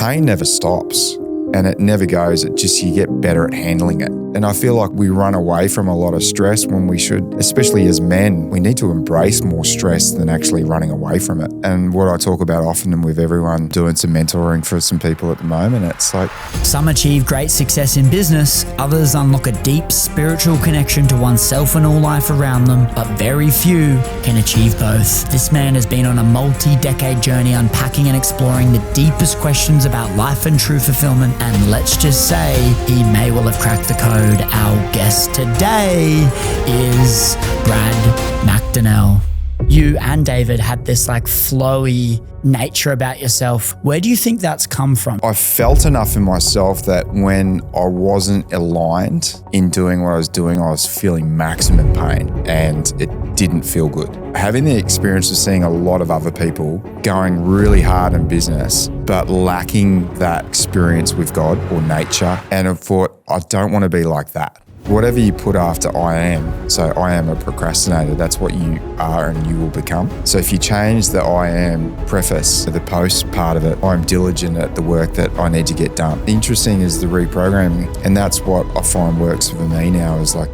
pain never stops. And it never goes. It just, you get better at handling it. And I feel like we run away from a lot of stress when we should, especially as men, we need to embrace more stress than actually running away from it. And what I talk about often and with everyone doing some mentoring for some people at the moment, it's like, some achieve great success in business, others unlock a deep spiritual connection to oneself and all life around them, but very few can achieve both. This man has been on a multi-decade journey unpacking and exploring the deepest questions about life and true fulfillment. And let's just say he may well have cracked the code. Our guest today is Brad McDonnell. You and David had this like flowy nature about yourself. Where do you think that's come from? I felt enough in myself that when I wasn't aligned in doing what I was doing, I was feeling maximum pain and it didn't feel good. Having the experience of seeing a lot of other people going really hard in business, but lacking that experience with God or nature, and I thought, I don't want to be like that. Whatever you put after I am, so I am a procrastinator, that's what you are and you will become. So if you change the I am preface to the post part of it, I'm diligent at the work that I need to get done. Interesting is the reprogramming, and that's what I find works for me now is like,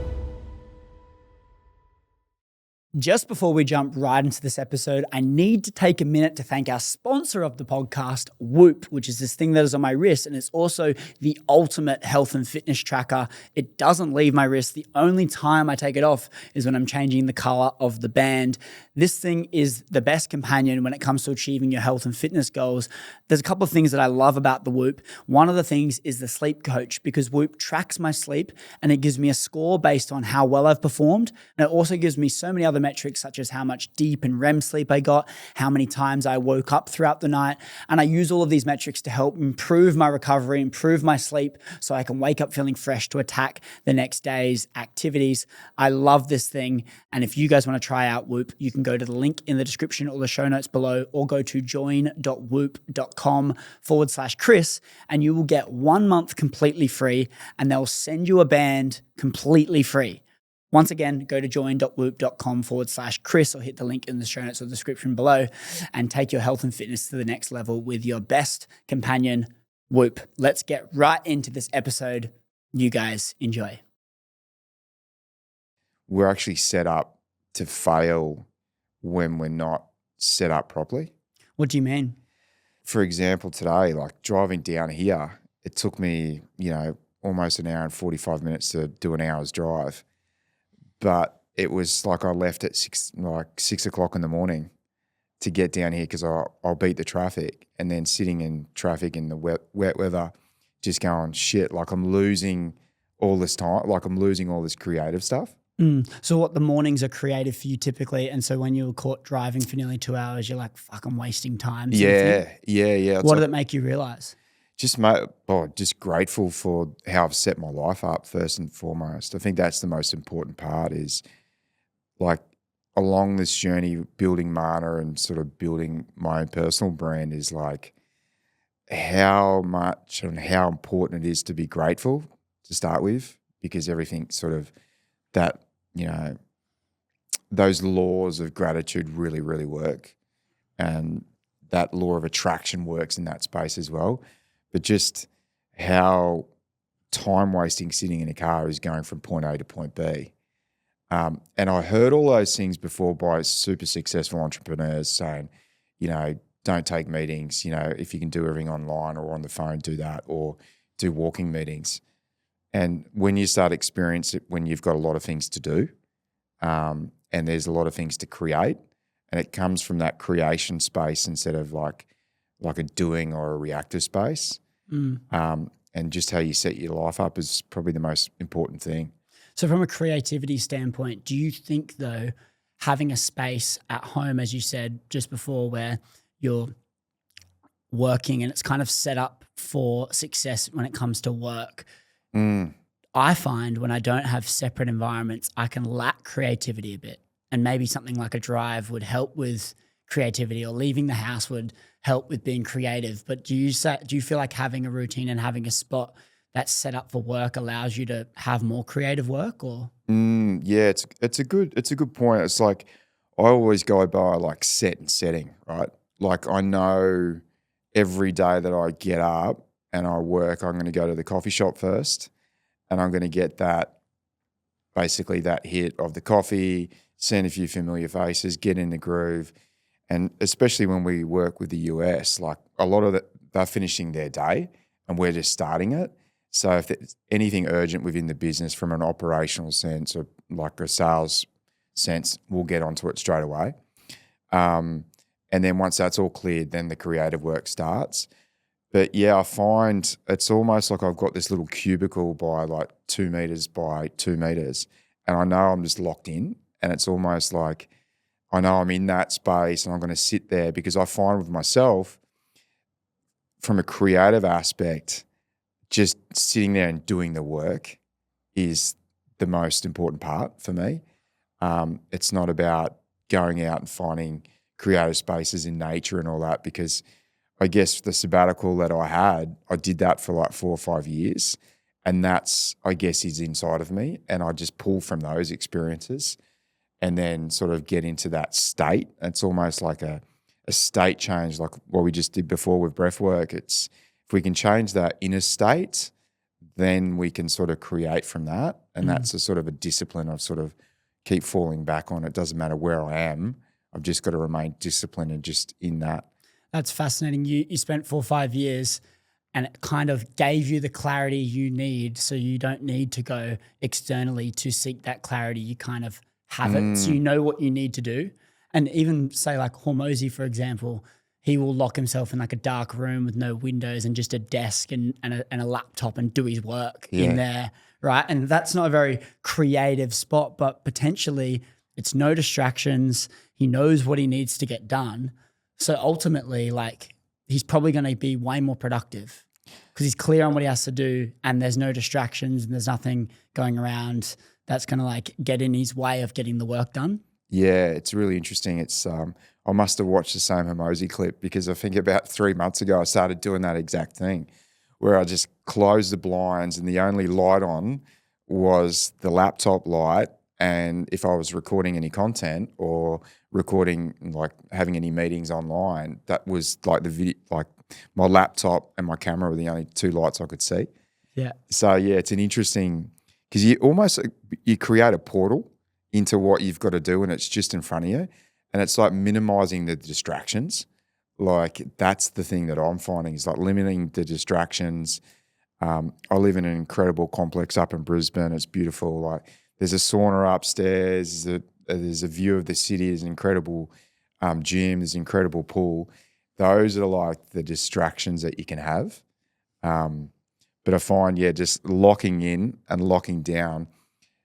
just before we jump right into this episode, I need to take a minute to thank our sponsor of the podcast, Whoop, which is this thing that is on my wrist, and it's also the ultimate health and fitness tracker. It doesn't leave my wrist. The only time I take it off is when I'm changing the color of the band. This thing is the best companion when it comes to achieving your health and fitness goals. There's a couple of things that I love about the Whoop. One of the things is the sleep coach, because Whoop tracks my sleep and it gives me a score based on how well I've performed. And it also gives me so many other metrics, such as how much deep and REM sleep I got, how many times I woke up throughout the night. And I use all of these metrics to help improve my recovery, improve my sleep, so I can wake up feeling fresh to attack the next day's activities. I love this thing. And if you guys want to try out Whoop, you can go to the link in the description or the show notes below, or go to join.whoop.com/Chris, and you will get 1 month completely free, and they'll send you a band completely free. Once again, go to join.whoop.com/Chris, or hit the link in the show notes or the description below, and take your health and fitness to the next level with your best companion, Whoop. Let's get right into this episode. You guys enjoy. we're actually set up to fail when we're not set up properly. What do you mean? For example, today, like driving down here, it took me, almost an hour and 45 minutes to do an hour's drive. But it was like I left at 6 o'clock in the morning to get down here because I'll beat the traffic, and then sitting in traffic in the wet weather, just going, shit, like I'm losing all this time, like I'm losing all this creative stuff. So what, the mornings are creative for you typically, and so when you were caught driving for nearly 2 hours, you're like, fuck, I'm wasting time. Yeah. What did it make you realize? Just grateful for how I've set my life up first and foremost. I think that's the most important part is like along this journey building Manna and sort of building my own personal brand is like how much and how important it is to be grateful to start with, because everything sort of that, those laws of gratitude really, really work. And that law of attraction works in that space as well. But just how time wasting sitting in a car is going from point A to point B. And I heard all those things before by super successful entrepreneurs saying, don't take meetings, if you can do everything online or on the phone, do that, or do walking meetings. And when you start experiencing it, when you've got a lot of things to do, and there's a lot of things to create, and it comes from that creation space instead of like a doing or a reactive space. And just how you set your life up is probably the most important thing. So from a creativity standpoint, do you think though, having a space at home, as you said just before, where you're working and it's kind of set up for success when it comes to work, I find when I don't have separate environments, I can lack creativity a bit. And maybe something like a drive would help with creativity, or leaving the house would help with being creative. But do you feel like having a routine and having a spot that's set up for work allows you to have more creative work? Or yeah, it's a good point. It's like I always go by like set and setting, right? Like I know every day that I get up and I work, I'm going to go to the coffee shop first, and I'm going to get that hit of the coffee, send a few familiar faces, get in the groove. And especially when we work with the US, like a lot of they're finishing their day and we're just starting it. So if there's anything urgent within the business from an operational sense or like a sales sense, we'll get onto it straight away. And then once that's all cleared, then the creative work starts. But yeah, I find it's almost like I've got this little cubicle by like 2 meters by 2 meters, and I know I'm just locked in, and it's almost like I know I'm in that space and I'm going to sit there, because I find with myself from a creative aspect, just sitting there and doing the work is the most important part for me. It's not about going out and finding creative spaces in nature and all that, because I guess the sabbatical that I had, I did that for like 4 or 5 years, and that's, I guess, is inside of me, and I just pull from those experiences and then sort of get into that state. It's almost like a state change, like what we just did before with breath work. It's if we can change that inner state, then we can sort of create from that, and that's a sort of a discipline I've sort of keep falling back on. It doesn't matter where I am, I've just got to remain disciplined and just in that. That's fascinating. You spent 4 or 5 years and it kind of gave you the clarity you need, so you don't need to go externally to seek that clarity. You kind of have it, so you know what you need to do. And even say like Hormozy, for example, he will lock himself in like a dark room with no windows and just a desk and a laptop and do his work in there, right? And that's not a very creative spot, but potentially it's no distractions. He knows what he needs to get done. So ultimately, like, he's probably going to be way more productive because he's clear on what he has to do, and there's no distractions and there's nothing going around that's going to like get in his way of getting the work done. Yeah, it's really interesting. It's I must have watched the same Hormozy clip, because I think about 3 months ago I started doing that exact thing where I just closed the blinds and the only light on was the laptop light, and if I was recording any content or recording, like having any meetings online, that was like the video, like my laptop and my camera were the only 2 lights I could see. Yeah. So yeah, it's an interesting, because you create a portal into what you've got to do, and it's just in front of you, and it's like minimizing the distractions. Like that's the thing that I'm finding is like limiting the distractions. I live in an incredible complex up in Brisbane. It's beautiful. Like there's a sauna upstairs. There's a view of the city. There's an incredible gym. There's an incredible pool. Those are like the distractions that you can have. But I find, just locking in and locking down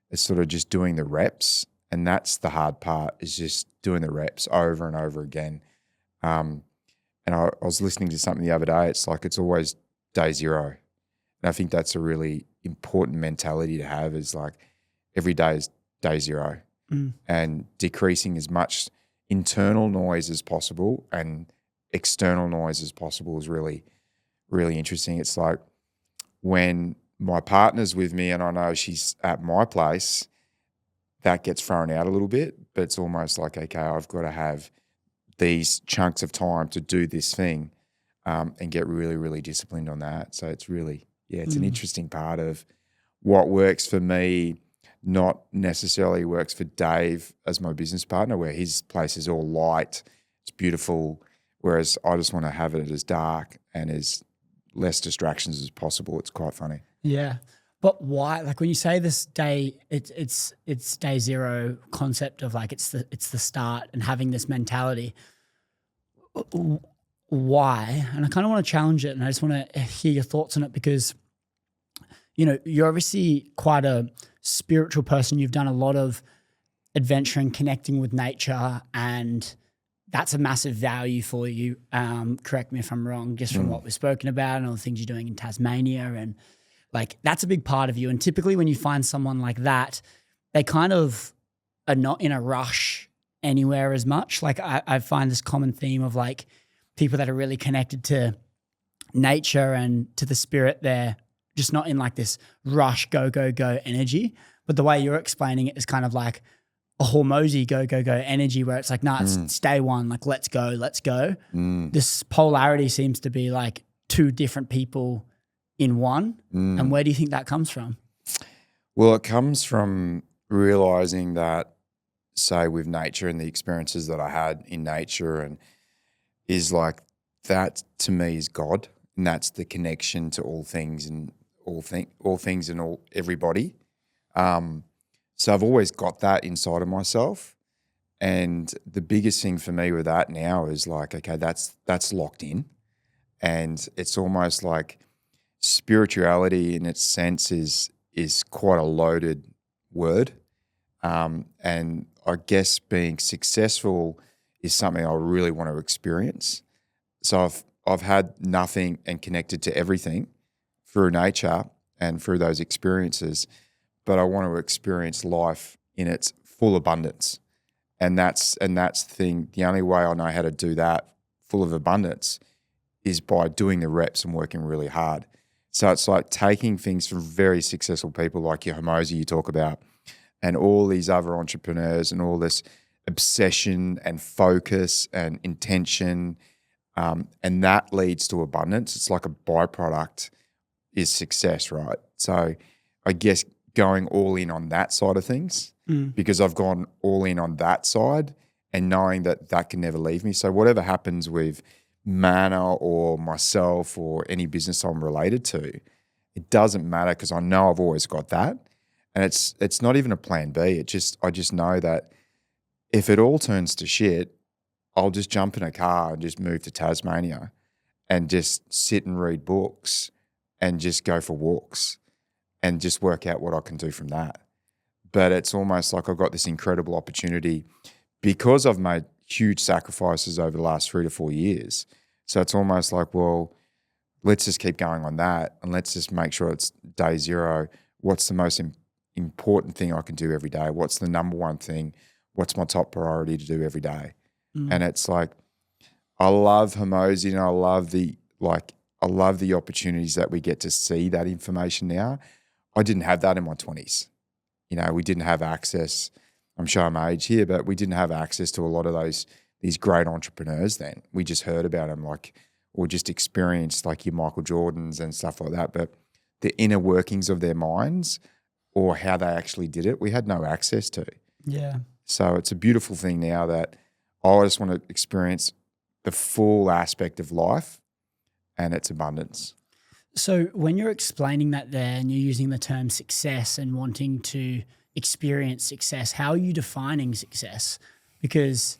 is sort of just doing the reps. And that's the hard part, is just doing the reps over and over again. And I was listening to something the other day. It's like it's always day zero. And I think that's a really important mentality to have, is like every day is day zero. And decreasing as much internal noise as possible and external noise as possible is really, really interesting. It's like when my partner's with me and I know she's at my place, that gets thrown out a little bit, but it's almost like, okay, I've got to have these chunks of time to do this thing and get really, really disciplined on that. So it's really, it's an interesting part of what works for me, not necessarily works for Dave as my business partner, where his place is all light, it's beautiful, whereas I just want to have it as dark and as less distractions as possible. It's quite funny. Yeah. But why, like when you say this day, it's day zero concept of like it's the start and having this mentality. Why? And I kind of want to challenge it, and I just want to hear your thoughts on it, because you're obviously quite a spiritual person. You've done a lot of adventuring, connecting with nature, and that's a massive value for you. Correct me if I'm wrong, just from what we've spoken about and all the things you're doing in Tasmania, and like that's a big part of you. And typically when you find someone like that, they kind of are not in a rush anywhere as much. Like I find this common theme of like people that are really connected to nature and to the spirit, they're just not in like this rush, go, go, go energy. But the way you're explaining it is kind of like, a Hormozy go energy where it's like, nah, it's day one, like let's go. This polarity seems to be like two different people in one. And where do you think that comes from? Well, it comes from realizing that, say, with nature and the experiences that I had in nature, and is like that to me is God, and that's the connection to all things and all things and everybody. So I've always got that inside of myself, and the biggest thing for me with that now is like, okay, that's locked in, and it's almost like spirituality in its sense is quite a loaded word, and I guess being successful is something I really want to experience. So I've had nothing and connected to everything through nature and through those experiences, but I want to experience life in its full abundance, and that's the thing. The only way I know how to do that full of abundance is by doing the reps and working really hard. So it's like taking things from very successful people like your Hormozy you talk about, and all these other entrepreneurs, and all this obsession and focus and intention, and that leads to abundance. It's like a byproduct is success, right? So I guess going all in on that side of things, because I've gone all in on that side, and knowing that can never leave me. So whatever happens with Manna or myself or any business I'm related to, it doesn't matter, because I know I've always got that. And it's not even a plan B. I just know that if it all turns to shit, I'll just jump in a car and just move to Tasmania and just sit and read books and just go for walks and just work out what I can do from that. But it's almost like I've got this incredible opportunity because I've made huge sacrifices over the last 3 to 4 years. So it's almost like, well, let's just keep going on that, and let's just make sure it's day zero. What's the most important thing I can do every day? What's the number one thing? What's my top priority to do every day? And it's like, I love Hormozy, and I love the opportunities that we get to see that information now. I didn't have that in my 20s. We didn't have access. I'm showing my age here, but we didn't have access to a lot of these great entrepreneurs then. We just heard about them, or just experienced like your Michael Jordans and stuff like that. But the inner workings of their minds, or how they actually did it, we had no access to. Yeah. So it's a beautiful thing now that I just want to experience the full aspect of life and its abundance. So when you're explaining that there, and you're using the term success and wanting to experience success, how are you defining success? Because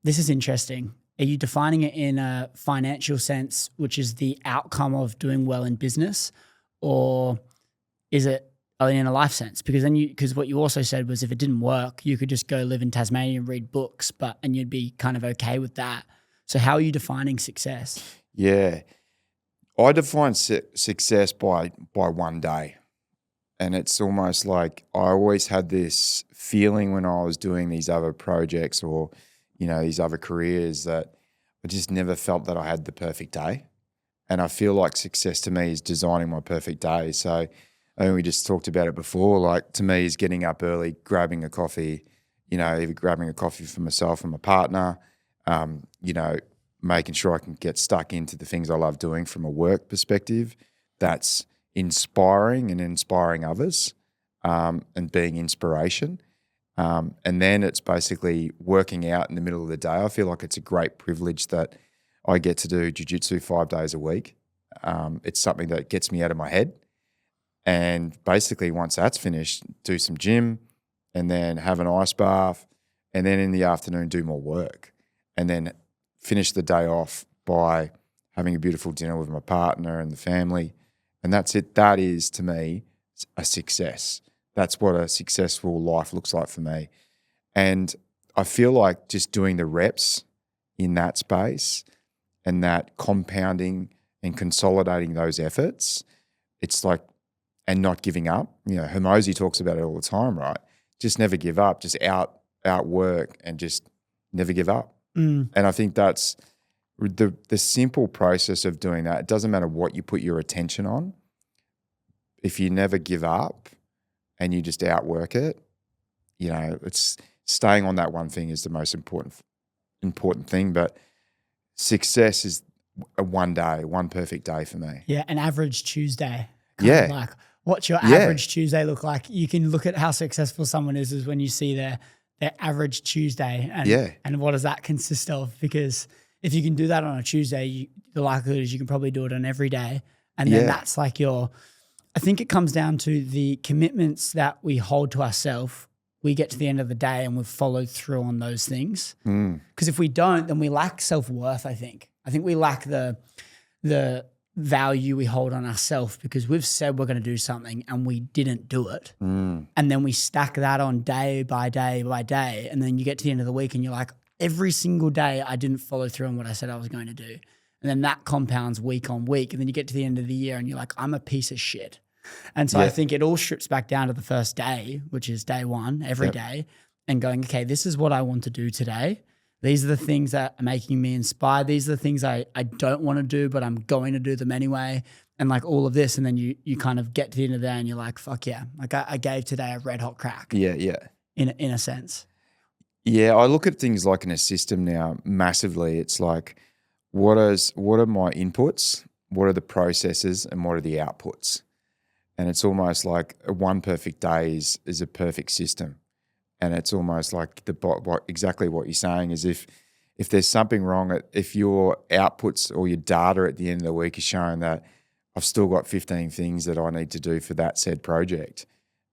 this is interesting. Are you defining it in a financial sense, which is the outcome of doing well in business, or is it in a life sense? Because what you also said was, if it didn't work, you could just go live in Tasmania and read books, and you'd be kind of okay with that. So how are you defining success? Yeah, I define success by one day. And it's almost like I always had this feeling when I was doing these other projects, or, these other careers, that I just never felt that I had the perfect day. And I feel like success to me is designing my perfect day. So I think we just talked about it before, like to me is getting up early, grabbing a coffee, either grabbing a coffee for myself and my partner, making sure I can get stuck into the things I love doing from a work perspective. That's inspiring and inspiring others, and being inspiration. And then it's basically working out in the middle of the day. I feel like it's a great privilege that I get to do jiu-jitsu 5 days a week. It's something that gets me out of my head. And basically once that's finished, do some gym, and then have an ice bath, and then in the afternoon do more work, and then finish the day off by having a beautiful dinner with my partner and the family. And that's it. That is, to me, a success. That's what a successful life looks like for me. And I feel like just doing the reps in that space, and that compounding and consolidating those efforts, it's like, and not giving up. Hormozy talks about it all the time, right? Just never give up, just outwork, and just never give up. And I think that's the simple process of doing that. It doesn't matter what you put your attention on. If you never give up and you just outwork it, it's staying on that one thing is the most important thing. But success is one perfect day for me. Yeah, an average Tuesday. Yeah. Like, what's your average Tuesday look like? You can look at how successful someone is when you see their average Tuesday. And what does that consist of? Because if you can do that on a Tuesday, the likelihood is you can probably do it on every day. And then that's like I think it comes down to the commitments that we hold to ourselves. We get to the end of the day and we've followed through on those things. Because if we don't, then we lack self-worth, I think. I think we lack the value we hold on ourselves because we've said we're going to do something and we didn't do it. And then we stack that on day by day by day. And then you get to the end of the week and you're like, every single day I didn't follow through on what I said I was going to do. And then that compounds week on week. And then you get to the end of the year and you're like, I'm a piece of shit. And so I think it all strips back down to the first day, which is day one, every day, and going, okay, this is what I want to do today. These are the things that are making me inspired. These are the things I don't want to do, but I'm going to do them anyway. And like all of this. And then you kind of get to the end of the day and you're like, fuck yeah. Like I gave today a red hot crack. Yeah. In a sense. Yeah, I look at things like in a system now massively. It's like, what are my inputs? What are the processes and what are the outputs? And it's almost like one perfect day is a perfect system. And it's almost like exactly what you're saying is if there's something wrong, if your outputs or your data at the end of the week is showing that I've still got 15 things that I need to do for that said project,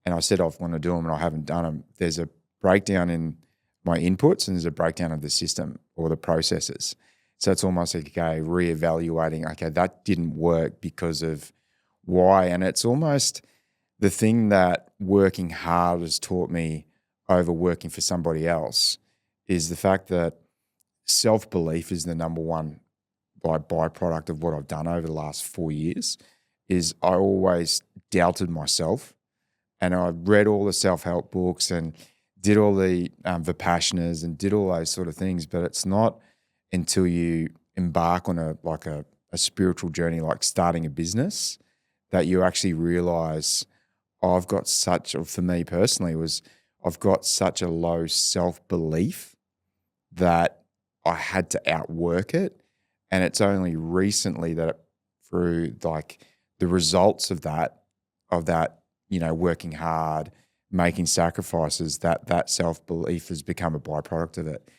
and I said I want to do them and I haven't done them, there's a breakdown in my inputs and there's a breakdown of the system or the processes. So it's almost like, okay, reevaluating, okay, that didn't work because of why. And it's almost the thing that working hard has taught me over working for somebody else is the fact that self-belief is the number one byproduct of what I've done over the last 4 years. Is I always doubted myself, and I read all the self-help books and did all the Vipassanas and did all those sort of things, but it's not until you embark on a spiritual journey like starting a business that you actually realize I've got for me personally I've got such a low self-belief that I had to outwork it. And it's only recently that through like the results of that, working hard, making sacrifices, that self-belief has become a byproduct of it.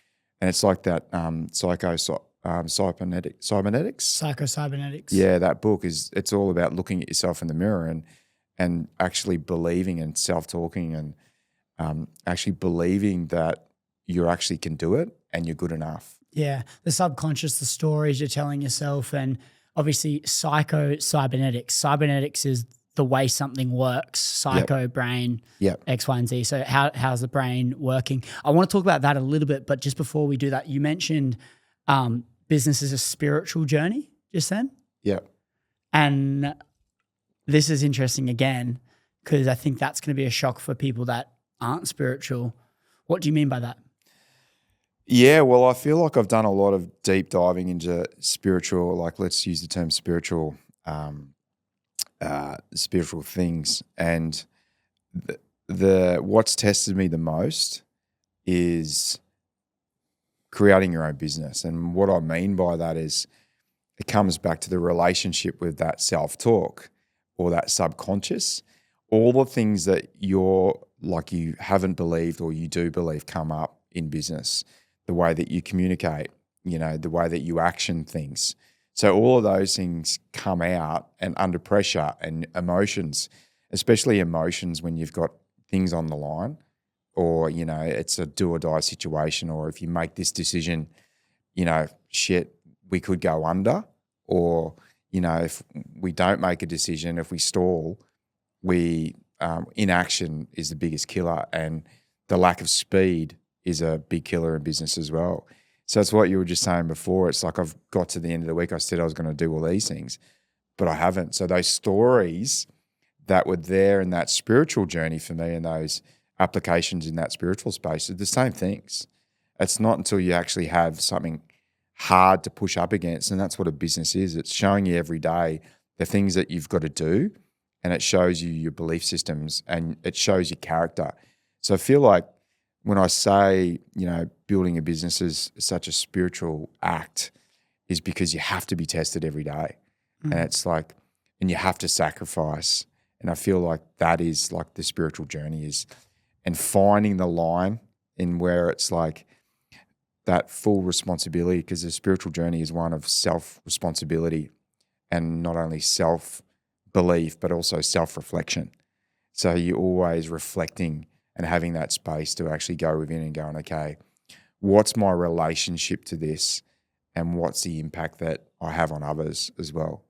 And it's like that Psycho-Cybernetics. Yeah, that book it's all about looking at yourself in the mirror and actually believing and self-talking and actually believing that you actually can do it and you're good enough. Yeah, the subconscious, the stories you're telling yourself, and obviously Psycho-Cybernetics. Cybernetics is the way something works. Psycho, brain, X, Y, and Z. So how's the brain working? I want to talk about that a little bit, but just before we do that, you mentioned business is a spiritual journey just then. Yeah. And this is interesting again, because I think that's going to be a shock for people that aren't spiritual. What do you mean by that? Yeah, well, I feel like I've done a lot of deep diving into spiritual, like let's use the term spiritual things. And the what's tested me the most is creating your own business. And what I mean by that is it comes back to the relationship with that self-talk or that subconscious. All the things that you haven't believed or you do believe come up in business. The way that you communicate, the way that you action things. So all of those things come out and under pressure, and emotions, especially emotions when you've got things on the line or, it's a do or die situation, or if you make this decision, we could go under, or, if we don't make a decision, if we stall, inaction is the biggest killer, and the lack of speed is a big killer in business as well. So it's what you were just saying before. It's like I've got to the end of the week, I said I was going to do all these things, but I haven't. So those stories that were there in that spiritual journey for me and those applications in that spiritual space are the same things. It's not until you actually have something hard to push up against, and that's what a business is. It's showing you every day the things that you've got to do, and it shows you your belief systems and it shows your character. So I feel like when I say, building a business is such a spiritual act is because you have to be tested every day. And it's like, and you have to sacrifice. And I feel like that is like the spiritual journey is, and finding the line in where it's like that full responsibility, because the spiritual journey is one of self-responsibility and not only self-belief, but also self-reflection. So you're always reflecting and having that space to actually go within and going, okay, what's my relationship to this and what's the impact that I have on others as well?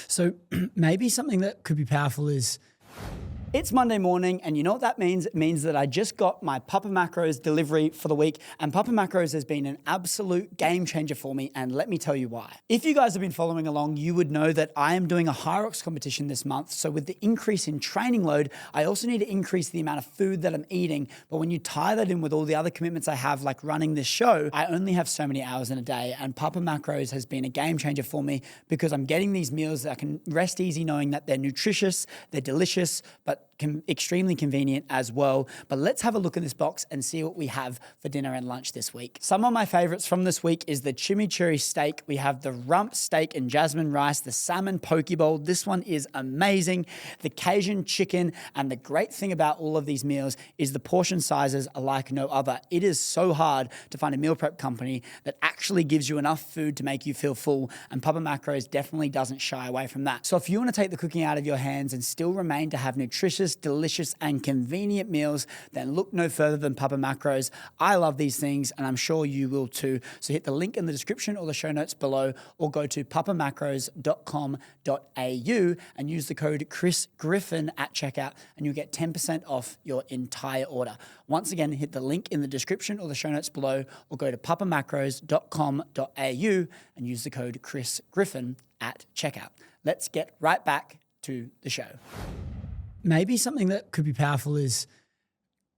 So maybe something that could be powerful is it's Monday morning, and you know what that means? It means that I just got my Papa Macros delivery for the week, and Papa Macros has been an absolute game changer for me, and let me tell you why. If you guys have been following along, you would know that I am doing a Hyrox competition this month, so with the increase in training load, I also need to increase the amount of food that I'm eating, but when you tie that in with all the other commitments I have, like running this show, I only have so many hours in a day, and Papa Macros has been a game changer for me because I'm getting these meals that I can rest easy knowing that they're nutritious, they're delicious, but extremely convenient as well. But let's have a look in this box and see what we have for dinner and lunch this week. Some of my favorites from this week is the chimichurri steak. We have the rump steak and jasmine rice, the salmon poke bowl. This one is amazing. The Cajun chicken. And the great thing about all of these meals is the portion sizes are like no other. It is so hard to find a meal prep company that actually gives you enough food to make you feel full. And Papa Macros definitely doesn't shy away from that. So if you want to take the cooking out of your hands and still remain to have nutritious, delicious, and convenient meals, then look no further than Papa Macros. I love these things, and I'm sure you will too. So hit the link in the description or the show notes below, or go to papamacros.com.au and use the code Chris Griffin at checkout, and you'll get 10% off your entire order. Once again, hit the link in the description or the show notes below, or go to papamacros.com.au and use the code Chris Griffin at checkout. Let's get right back to the show. Maybe something that could be powerful is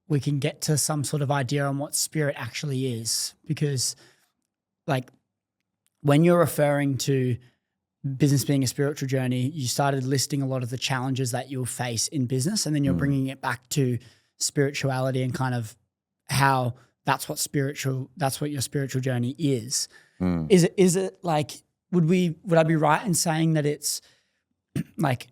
we can get to some sort of idea on what spirit actually is, because like when you're referring to business being a spiritual journey, you started listing a lot of the challenges that you'll face in business, and then you're bringing it back to spirituality and kind of how that's what your spiritual journey is. Is it like, would I be right in saying that it's like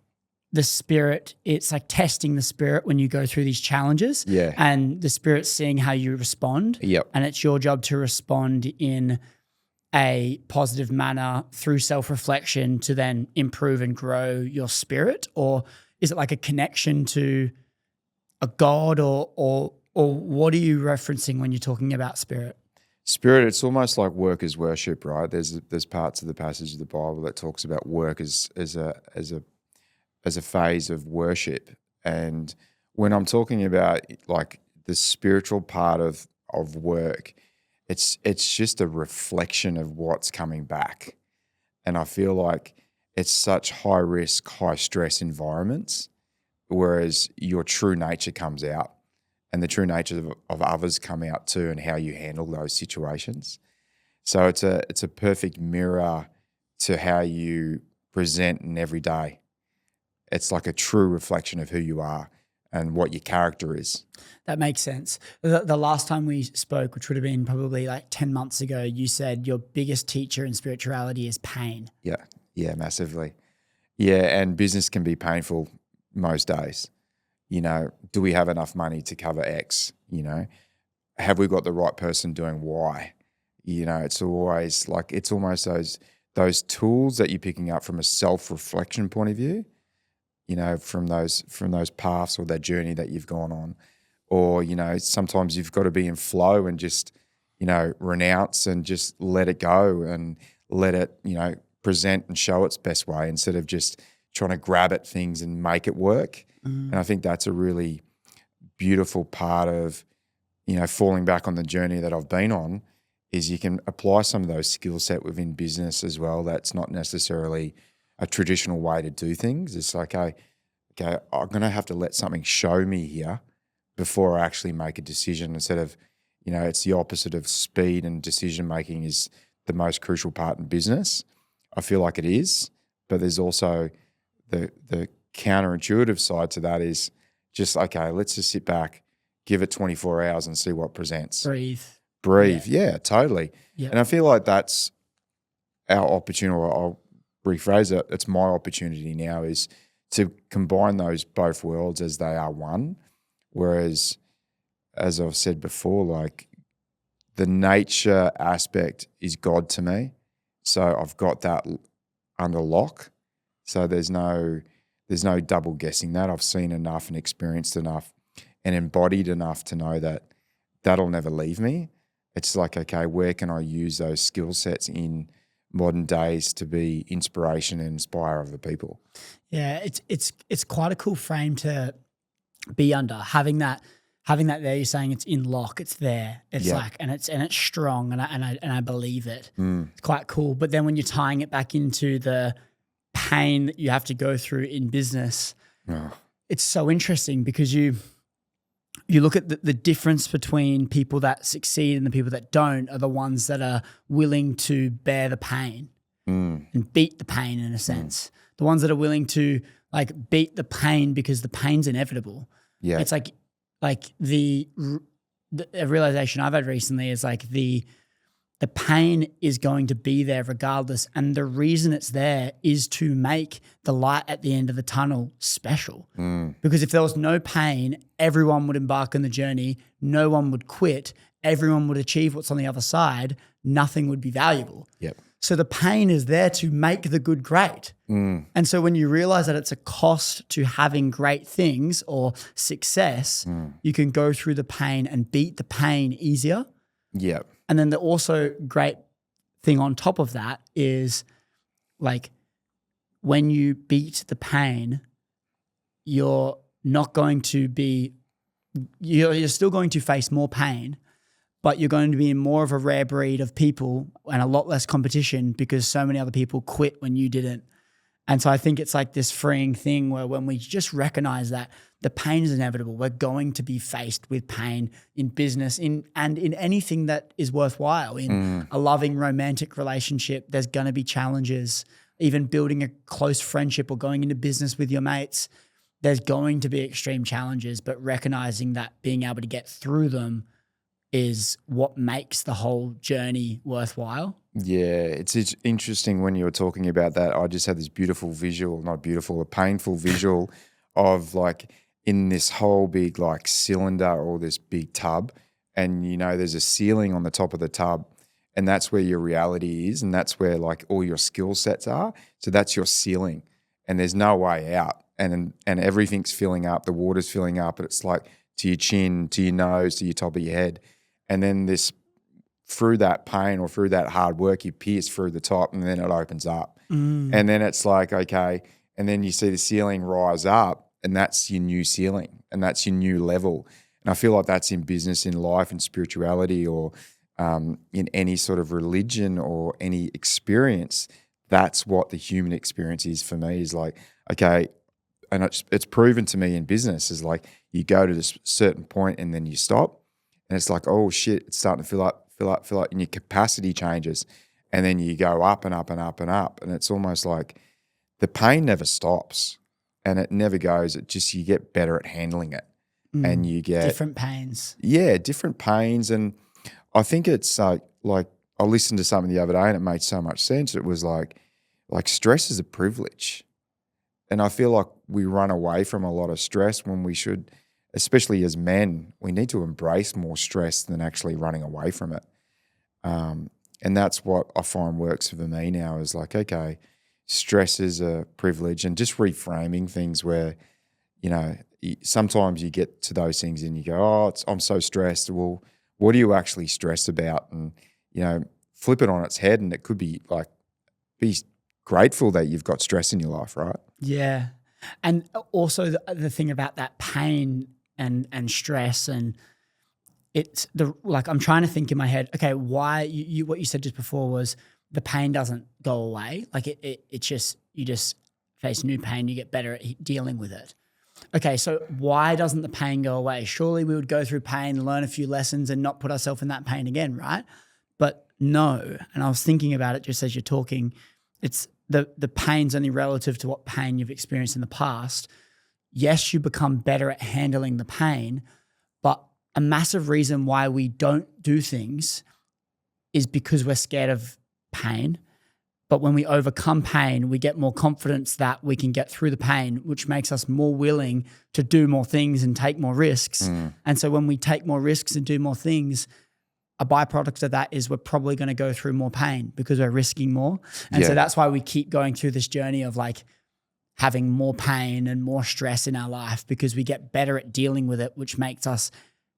the spirit, it's like testing the spirit when you go through these challenges, and the spirit's seeing how you respond, and it's your job to respond in a positive manner through self-reflection to then improve and grow your spirit? Or is it like a connection to a God, or what are you referencing when you're talking about spirit? Spirit, it's almost like work as worship, right? There's parts of the passage of the Bible that talks about work as a phase of worship. And when I'm talking about like the spiritual part of work, it's just a reflection of what's coming back. And I feel like it's such high risk, high stress environments, whereas your true nature comes out and the true nature of others come out too, and how you handle those situations. So it's a perfect mirror to how you present in every day. It's like a true reflection of who you are and what your character is. That makes sense. The last time we spoke, which would have been probably like 10 months ago, you said your biggest teacher in spirituality is pain. Yeah, massively. Yeah, and business can be painful most days. Do we have enough money to cover X? Have we got the right person doing Y? It's always like, it's almost those tools that you're picking up from a self-reflection point of view, from those paths or that journey that you've gone on. Or, sometimes you've got to be in flow and just, renounce and just let it go and let it, present and show its best way instead of just trying to grab at things and make it work. And I think that's a really beautiful part of, falling back on the journey that I've been on, is you can apply some of those skill set within business as well. That's not necessarily a traditional way to do things. It's like, okay, I'm going to have to let something show me here before I actually make a decision, instead of, it's the opposite of speed, and decision-making is the most crucial part in business. I feel like it is, but there's also the counterintuitive side to that is just, okay, let's just sit back, give it 24 hours and see what presents. Breathe. Yeah, totally. Yeah. And I feel like that's our opportunity, or I'll rephrase it, it's my opportunity now, is to combine those both worlds as they are one. Whereas, as I've said before, like the nature aspect is God to me. So I've got that under lock. So there's no double guessing that. I've seen enough and experienced enough and embodied enough to know that that'll never leave me. It's like, okay, where can I use those skill sets in modern days to be inspiration and inspire other people? Yeah, it's quite a cool frame to be under. Having that there, you're saying it's in lock, it's there. It's like, and it's strong, and I believe it. It's quite cool. But then when you're tying it back into the pain that you have to go through in business, it's so interesting because you look at the difference between people that succeed and the people that don't are the ones that are willing to bear the pain and beat the pain in a sense. The ones that are willing to like beat the pain because the pain's inevitable. Yeah. It's like the realization I've had recently is like the pain is going to be there regardless. And the reason it's there is to make the light at the end of the tunnel special. Because if there was no pain, everyone would embark on the journey. No one would quit. Everyone would achieve what's on the other side. Nothing would be valuable. Yep. So the pain is there to make the good great. And so when you realize that it's a cost to having great things or success, you can go through the pain and beat the pain easier. Yep. And then the also great thing on top of that is like when you beat the pain, you're not going to be, you're still going to face more pain, but you're going to be in more of a rare breed of people and a lot less competition because so many other people quit when you didn't. And so I think it's like this freeing thing where when we just recognize that the pain is inevitable, we're going to be faced with pain in business and in anything that is worthwhile. In a loving romantic relationship, there's going to be challenges. Even building a close friendship or going into business with your mates, there's going to be extreme challenges, but recognizing that being able to get through them is what makes the whole journey worthwhile. Yeah, it's interesting when you were talking about that. I just had this beautiful visual, not beautiful, a painful visual of like in this whole big like cylinder or this big tub, and you know there's a ceiling on the top of the tub, and that's where your reality is, and that's where like all your skill sets are. So that's your ceiling, and there's no way out, and everything's filling up, the water's filling up, and it's like to your chin, to your nose, to your top of your head. And then this, through that pain or through that hard work, you pierce through the top and then it opens up. And then it's like, okay, and then you see the ceiling rise up and that's your new ceiling and that's your new level. And I feel like that's in business, in life, and spirituality, or in any sort of religion or any experience. That's what the human experience is for me, is like, okay, and it's proven to me in business is like you go to this certain point and then you stop. And it's like, oh shit, it's starting to fill up, and your capacity changes. And then you go up and up and up and up. And it's almost like the pain never stops and it never goes. It just, you get better at handling it. And you get different pains. Yeah, different pains. And I think it's like I listened to something the other day and it made so much sense. It was like stress is a privilege. And I feel like we run away from a lot of stress when we should, especially as men, we need to embrace more stress than actually running away from it. And that's what I find works for me now, is like, okay, stress is a privilege, and just reframing things where, you know, sometimes you get to those things and you go, oh, I'm so stressed. Well, what are you actually stressed about? And, you know, flip it on its head, and it could be like, be grateful that you've got stress in your life, right? Yeah. And also the thing about that pain and stress, and it's like I'm trying to think in my head, okay, why you what you said just before was the pain doesn't go away. Like it's just, you just face new pain, you get better at dealing with it. Okay, so why doesn't the pain go away? Surely we would go through pain, learn a few lessons and not put ourselves in that pain again, right? But no, and I was thinking about it just as you're talking, it's the pain's only relative to what pain you've experienced in the past. Yes, you become better at handling the pain, but a massive reason why we don't do things is because we're scared of pain. But when we overcome pain, we get more confidence that we can get through the pain, which makes us more willing to do more things and take more risks. And so when we take more risks and do more things, a byproduct of that is we're probably going to go through more pain because we're risking more. And so that's why we keep going through this journey of like having more pain and more stress in our life, because we get better at dealing with it, which makes us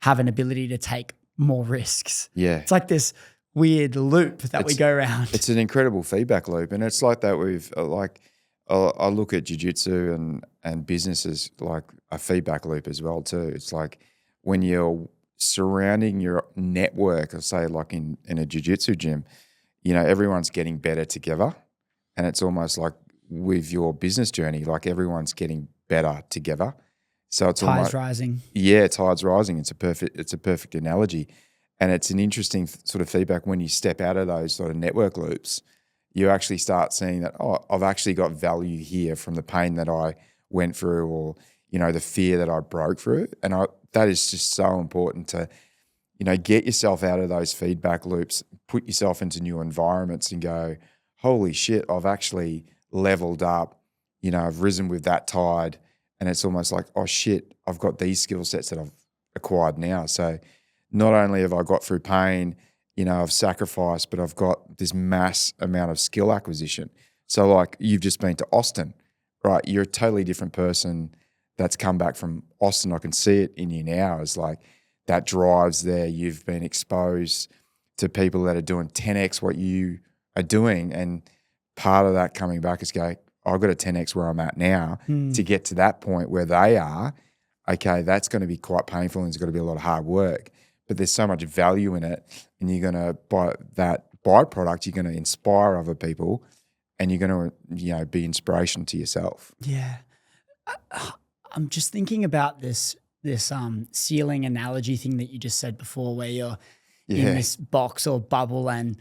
have an ability to take more risks. Yeah. It's like this weird loop that we go around. It's an incredible feedback loop. And it's like that with I look at jiu-jitsu and business as like a feedback loop as well too. It's like when you're surrounding your network, or say like in a jiu-jitsu gym, everyone's getting better together. And it's almost like with your business journey, like everyone's getting better together. So it's tides rising. Yeah, tides rising. It's a perfect analogy. And it's an interesting sort of feedback when you step out of those sort of network loops. You actually start seeing that, I've actually got value here from the pain that I went through, or, the fear that I broke through. And that is just so important to, get yourself out of those feedback loops, put yourself into new environments and go, holy shit, I've actually leveled up, I've risen with that tide. And it's almost like, oh shit, I've got these skill sets that I've acquired now. So not only have I got through pain, I've sacrificed, but I've got this mass amount of skill acquisition. So like you've just been to Austin, right? You're a totally different person that's come back from Austin. I can see it in you now. It's like that drive's there. You've been exposed to people that are doing 10x what you are doing. And part of that coming back is going, I've got a 10x where I'm at now to get to that point where they are. Okay, that's going to be quite painful and it's going to be a lot of hard work. But there's so much value in it, and you're going to, by that byproduct, you're going to inspire other people, and you're going to, be inspiration to yourself. Yeah, I'm just thinking about this ceiling analogy thing that you just said before, where you're in this box or bubble, and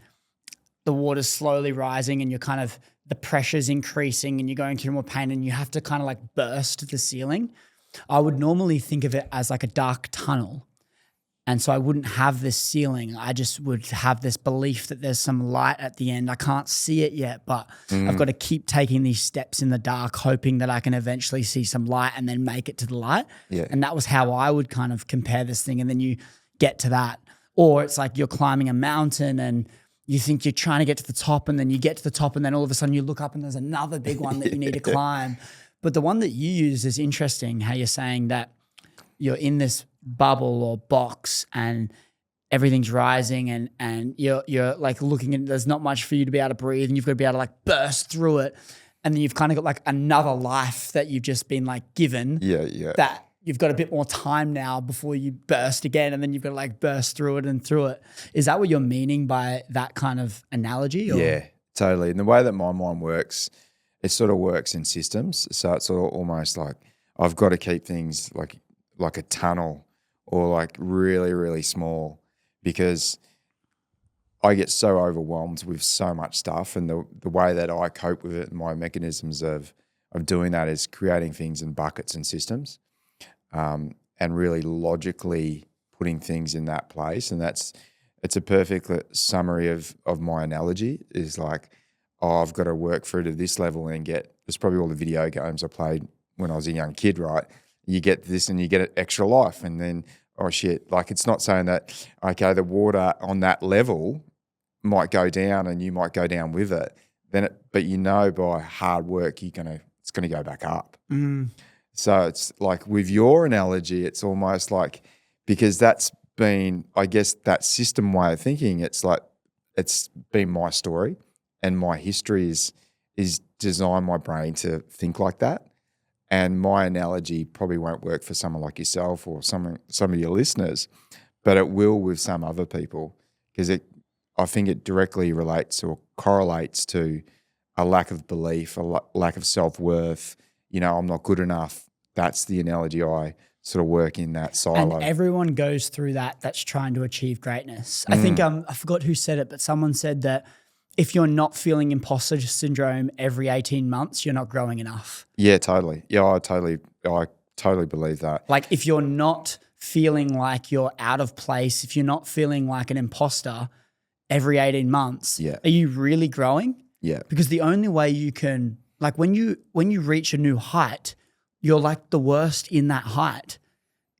the water's slowly rising, and you're kind of the pressure's increasing, and you're going through more pain, and you have to kind of like burst the ceiling. I would normally think of it as like a dark tunnel. And so I wouldn't have this ceiling. I just would have this belief that there's some light at the end. I can't see it yet, but I've got to keep taking these steps in the dark, hoping that I can eventually see some light and then make it to the light. Yeah. And that was how I would kind of compare this thing. And then you get to that. Or it's like you're climbing a mountain and you think you're trying to get to the top, and then you get to the top, and then all of a sudden you look up and there's another big one that you need to climb. But the one that you use is interesting, how you're saying that you're in this bubble or box and everything's rising, and you're like looking at, there's not much for you to be able to breathe, and you've got to be able to like burst through it. And then you've kind of got like another life that you've just been like given. Yeah. That you've got a bit more time now before you burst again, and then you've got to like burst through it and through it. Is that what you're meaning by that kind of analogy? Or? Yeah, totally. And the way that my mind works, it sort of works in systems. So it's sort of almost like I've got to keep things like a tunnel, or like really, really small, because I get so overwhelmed with so much stuff. And the way that I cope with it and my mechanisms of doing that is creating things in buckets and systems, and really logically putting things in that place. And it's a perfect summary of my analogy is like, I've got to work through to this level and it's probably all the video games I played when I was a young kid, right? You get this and you get an extra life, and then, oh shit, like it's not saying that, okay, the water on that level might go down and you might go down with it. But by hard work, it's gonna go back up. So it's like with your analogy, it's almost like, because that's been, I guess, that system way of thinking, it's like it's been my story, and my history is designed my brain to think like that. And my analogy probably won't work for someone like yourself or some of your listeners, but it will with some other people, because I think it directly relates or correlates to a lack of belief, a lack of self-worth. I'm not good enough. That's the analogy I sort of work in, that silo. And everyone goes through that that's trying to achieve greatness. I think I forgot who said it, but someone said that if you're not feeling imposter syndrome every 18 months, you're not growing enough. Yeah, totally. Yeah, I totally believe that. Like if you're not feeling like you're out of place, if you're not feeling like an imposter every 18 months, are you really growing? Yeah. Because the only way you can, like when you reach a new height, you're like the worst in that height.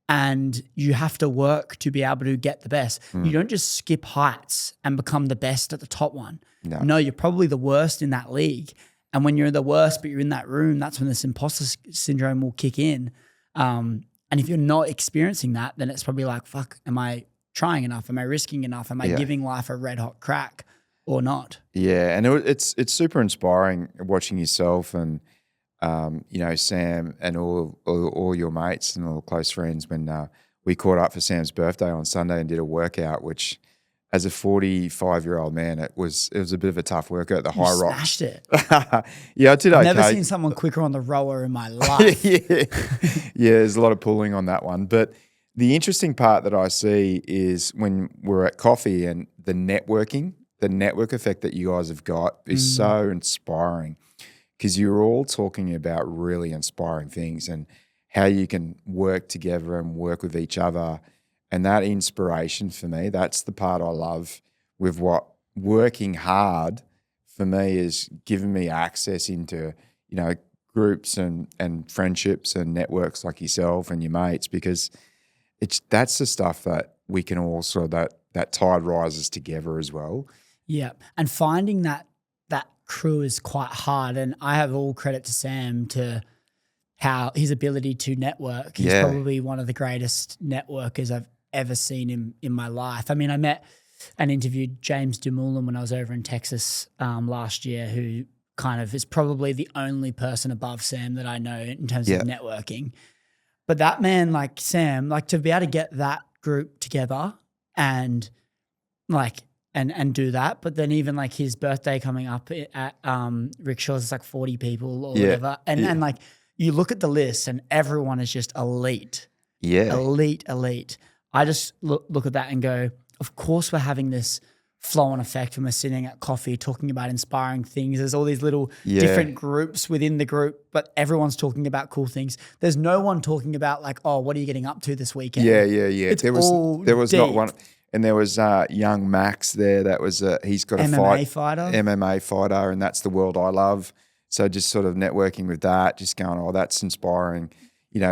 And you have to work to be able to get the best. You don't just skip heights and become the best at the top one. No, you're probably the worst in that league. And when you're the worst, but you're in that room, that's when this imposter syndrome will kick in. And if you're not experiencing that, then it's probably like, fuck, am I trying enough? Am I risking enough? Am I giving life a red hot crack or not? Yeah, and it's super inspiring watching yourself and Sam and all your mates and all close friends when we caught up for Sam's birthday on Sunday and did a workout, which as a 45-year-old man, it was a bit of a tough workout. The high rocks. Smashed it. Yeah, I did okay. I've never seen someone quicker on the rower in my life. Yeah, there's a lot of pulling on that one. But the interesting part that I see is when we're at coffee and the network effect that you guys have got is so inspiring. Because you're all talking about really inspiring things and how you can work together and work with each other. And that inspiration for me, that's the part I love with what working hard for me is giving me access into, groups and friendships and networks like yourself and your mates, because that's the stuff that we can all sort of, that tide rises together as well. Yeah. And finding that crew is quite hard, and I have all credit to Sam to how his ability to network. He's probably one of the greatest networkers I've ever seen in my life. I mean, I met and interviewed James Dumoulin when I was over in Texas last year, who kind of is probably the only person above Sam that I know in terms of networking. But that man, like Sam, like to be able to get that group together and like and do that. But then even like his birthday coming up at Rickshaw's, it's like 40 people or whatever. And like you look at the list and everyone is just elite. Yeah. Elite. I just look at that and go, of course we're having this flow-on effect when we're sitting at coffee talking about inspiring things. There's all these little different groups within the group, but everyone's talking about cool things. There's no one talking about like, oh, what are you getting up to this weekend? Yeah. It's there was deep. Not one. And there was young Max there. That was he's got a MMA fighter, and that's the world I love. So just sort of networking with that, just going, oh, that's inspiring.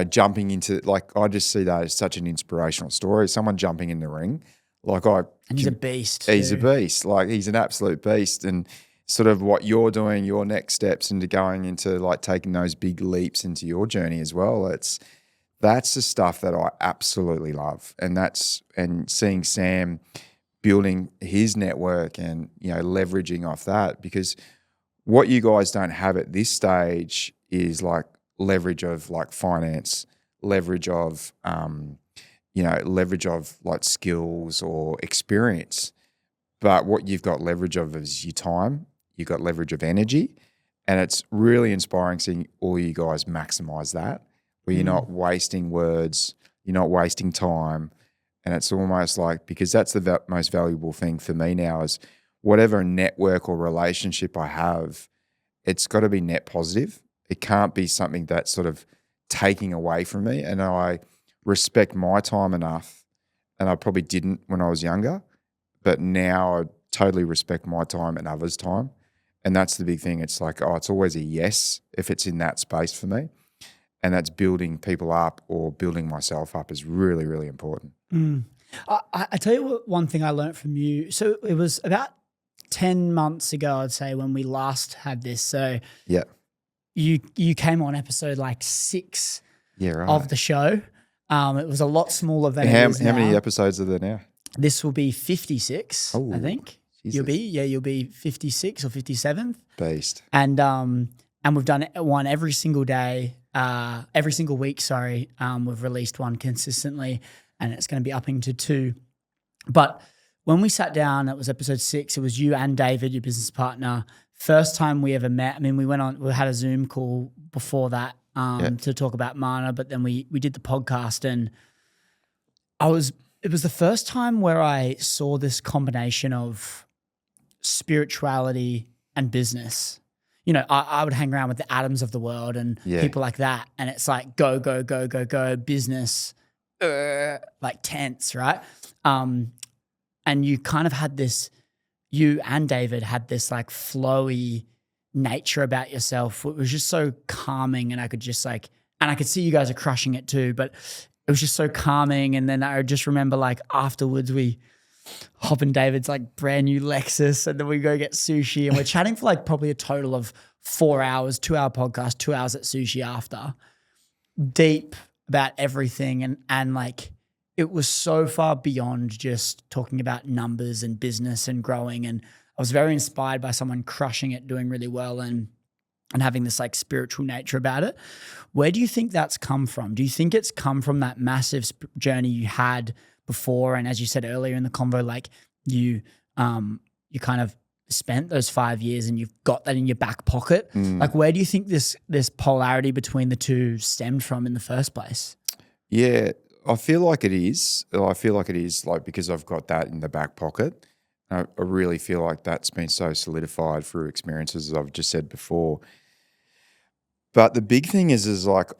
Jumping into I just see that as such an inspirational story. Someone jumping in the ring, and he's a beast. He's a beast. Like he's an absolute beast, and sort of what you're doing, your next steps into going into like taking those big leaps into your journey as well. That's the stuff that I absolutely love. And seeing Sam building his network and, leveraging off that, because what you guys don't have at this stage is like leverage of like finance, leverage of like skills or experience. But what you've got leverage of is your time, you've got leverage of energy, and it's really inspiring seeing all you guys maximize that. Where you're not wasting words, you're not wasting time. And it's almost like, because that's the most valuable thing for me now is whatever network or relationship I have, it's got to be net positive. It can't be something that's sort of taking away from me. And I respect my time enough, and I probably didn't when I was younger, but now I totally respect my time and others' time. And that's the big thing. It's like, it's always a yes if it's in that space for me. And that's building people up or building myself up is really, really important. I tell you what, one thing I learned from you. So it was about 10 months ago, I'd say, when we last had this. So you came on episode like 6 of the show. It was a lot smaller than it is now. How many episodes are there now? This will be 56, I think. Jesus. You'll be 56 or 57th. Beast. And we've done one every single day. Every single week, we've released one consistently, and it's going to be upping to 2. But when we sat down, it was episode 6. It was you and David, your business partner. First time we ever met. I mean, we had a Zoom call before that to talk about Manna, but then we did the podcast, and it was the first time where I saw this combination of spirituality and business. I would hang around with the Adams of the world and people like that. And it's like, go, business, like tense, right? And you kind of had this, you and David had this like flowy nature about yourself. It was just so calming, and I could just like, and I could see you guys are crushing it too, but it was just so calming. And then I just remember like afterwards we hop in David's like brand new Lexus, and then we go get sushi, and we're chatting for like probably a total of 4 hours, 2-hour podcast, 2 hours at sushi after, deep about everything. And like, it was so far beyond just talking about numbers and business and growing. And I was very inspired by someone crushing it, doing really well, and having this like spiritual nature about it. Where do you think that's come from? Do you think it's come from that massive journey you had before? And as you said earlier in the convo, like you kind of spent those 5 years and you've got that in your back pocket. Like, where do you think this polarity between the two stemmed from in the first place? Yeah, I feel like it is. I feel like it is like because I've got that in the back pocket. I really feel like that's been so solidified through experiences, as I've just said before. But the big thing is like,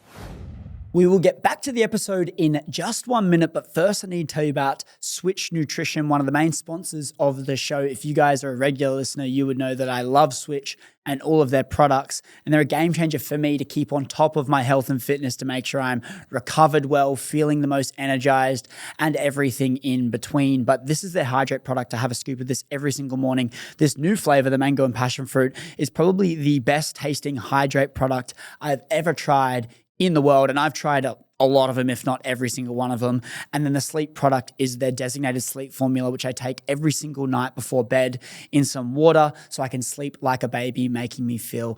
we will get back to the episode in just 1 minute, but first I need to tell you about Switch Nutrition, one of the main sponsors of the show. If you guys are a regular listener, you would know that I love Switch and all of their products, and they're a game changer for me to keep on top of my health and fitness, to make sure I'm recovered well, feeling the most energized, and everything in between. But this is their hydrate product. I have a scoop of this every single morning. This new flavor, the mango and passion fruit, is probably the best tasting hydrate product I've ever tried in the world, and I've tried a lot of them, if not every single one of them. And then the sleep product is their designated sleep formula, which I take every single night before bed in some water so I can sleep like a baby, making me feel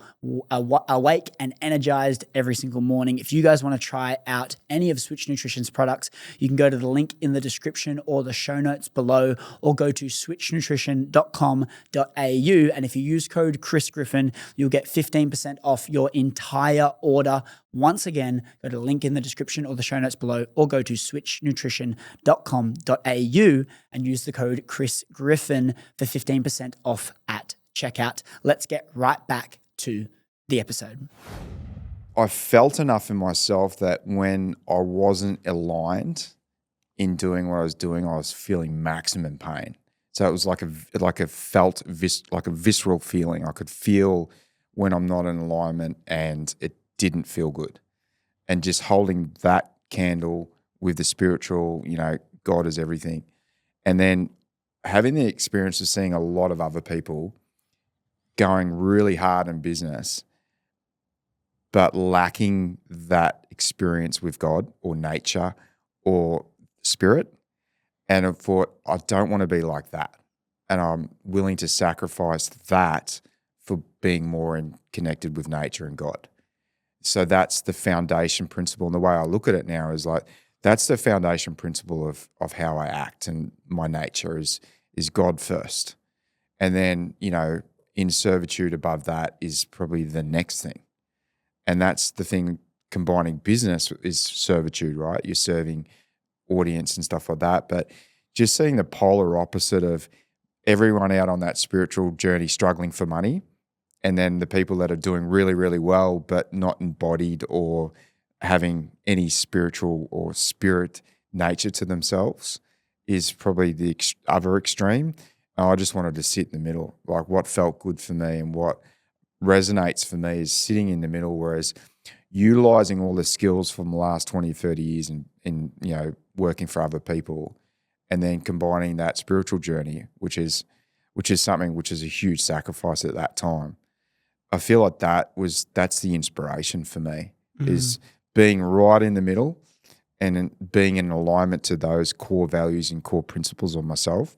awake and energized every single morning. If you guys want to try out any of Switch Nutrition's products, you can go to the link in the description or the show notes below, or go to switchnutrition.com.au. And if you use code Chris Griffin, you'll get 15% off your entire order. Once again, go to the link in the description or the show notes below, or go to switchnutrition.com.au and use the code Chris Griffin for 15% off at checkout. Let's get right back to the episode. I felt enough in myself that when I wasn't aligned in doing what I was doing, I was feeling maximum pain. So it was like a visceral feeling. I could feel when I'm not in alignment, and it didn't feel good. And just holding that candle with the spiritual, God is everything. And then having the experience of seeing a lot of other people going really hard in business, but lacking that experience with God or nature or spirit. And I thought, I don't want to be like that. And I'm willing to sacrifice that for being more connected with nature and God. So that's the foundation principle. And the way I look at it now is like, that's the foundation principle of how I act, and my nature is God first. And then, in servitude above that is probably the next thing. And that's the thing, combining business is servitude, right? You're serving audience and stuff like that. But just seeing the polar opposite of everyone out on that spiritual journey struggling for money, and then the people that are doing really, really well but not embodied or having any spiritual or spirit nature to themselves, is probably the other extreme. And I just wanted to sit in the middle. Like, what felt good for me and what resonates for me is sitting in the middle, whereas utilizing all the skills from the last 20, 30 years in working for other people, and then combining that spiritual journey, which is something which is a huge sacrifice at that time. I feel like that's the inspiration for me, is being right in the middle and being in alignment to those core values and core principles of myself.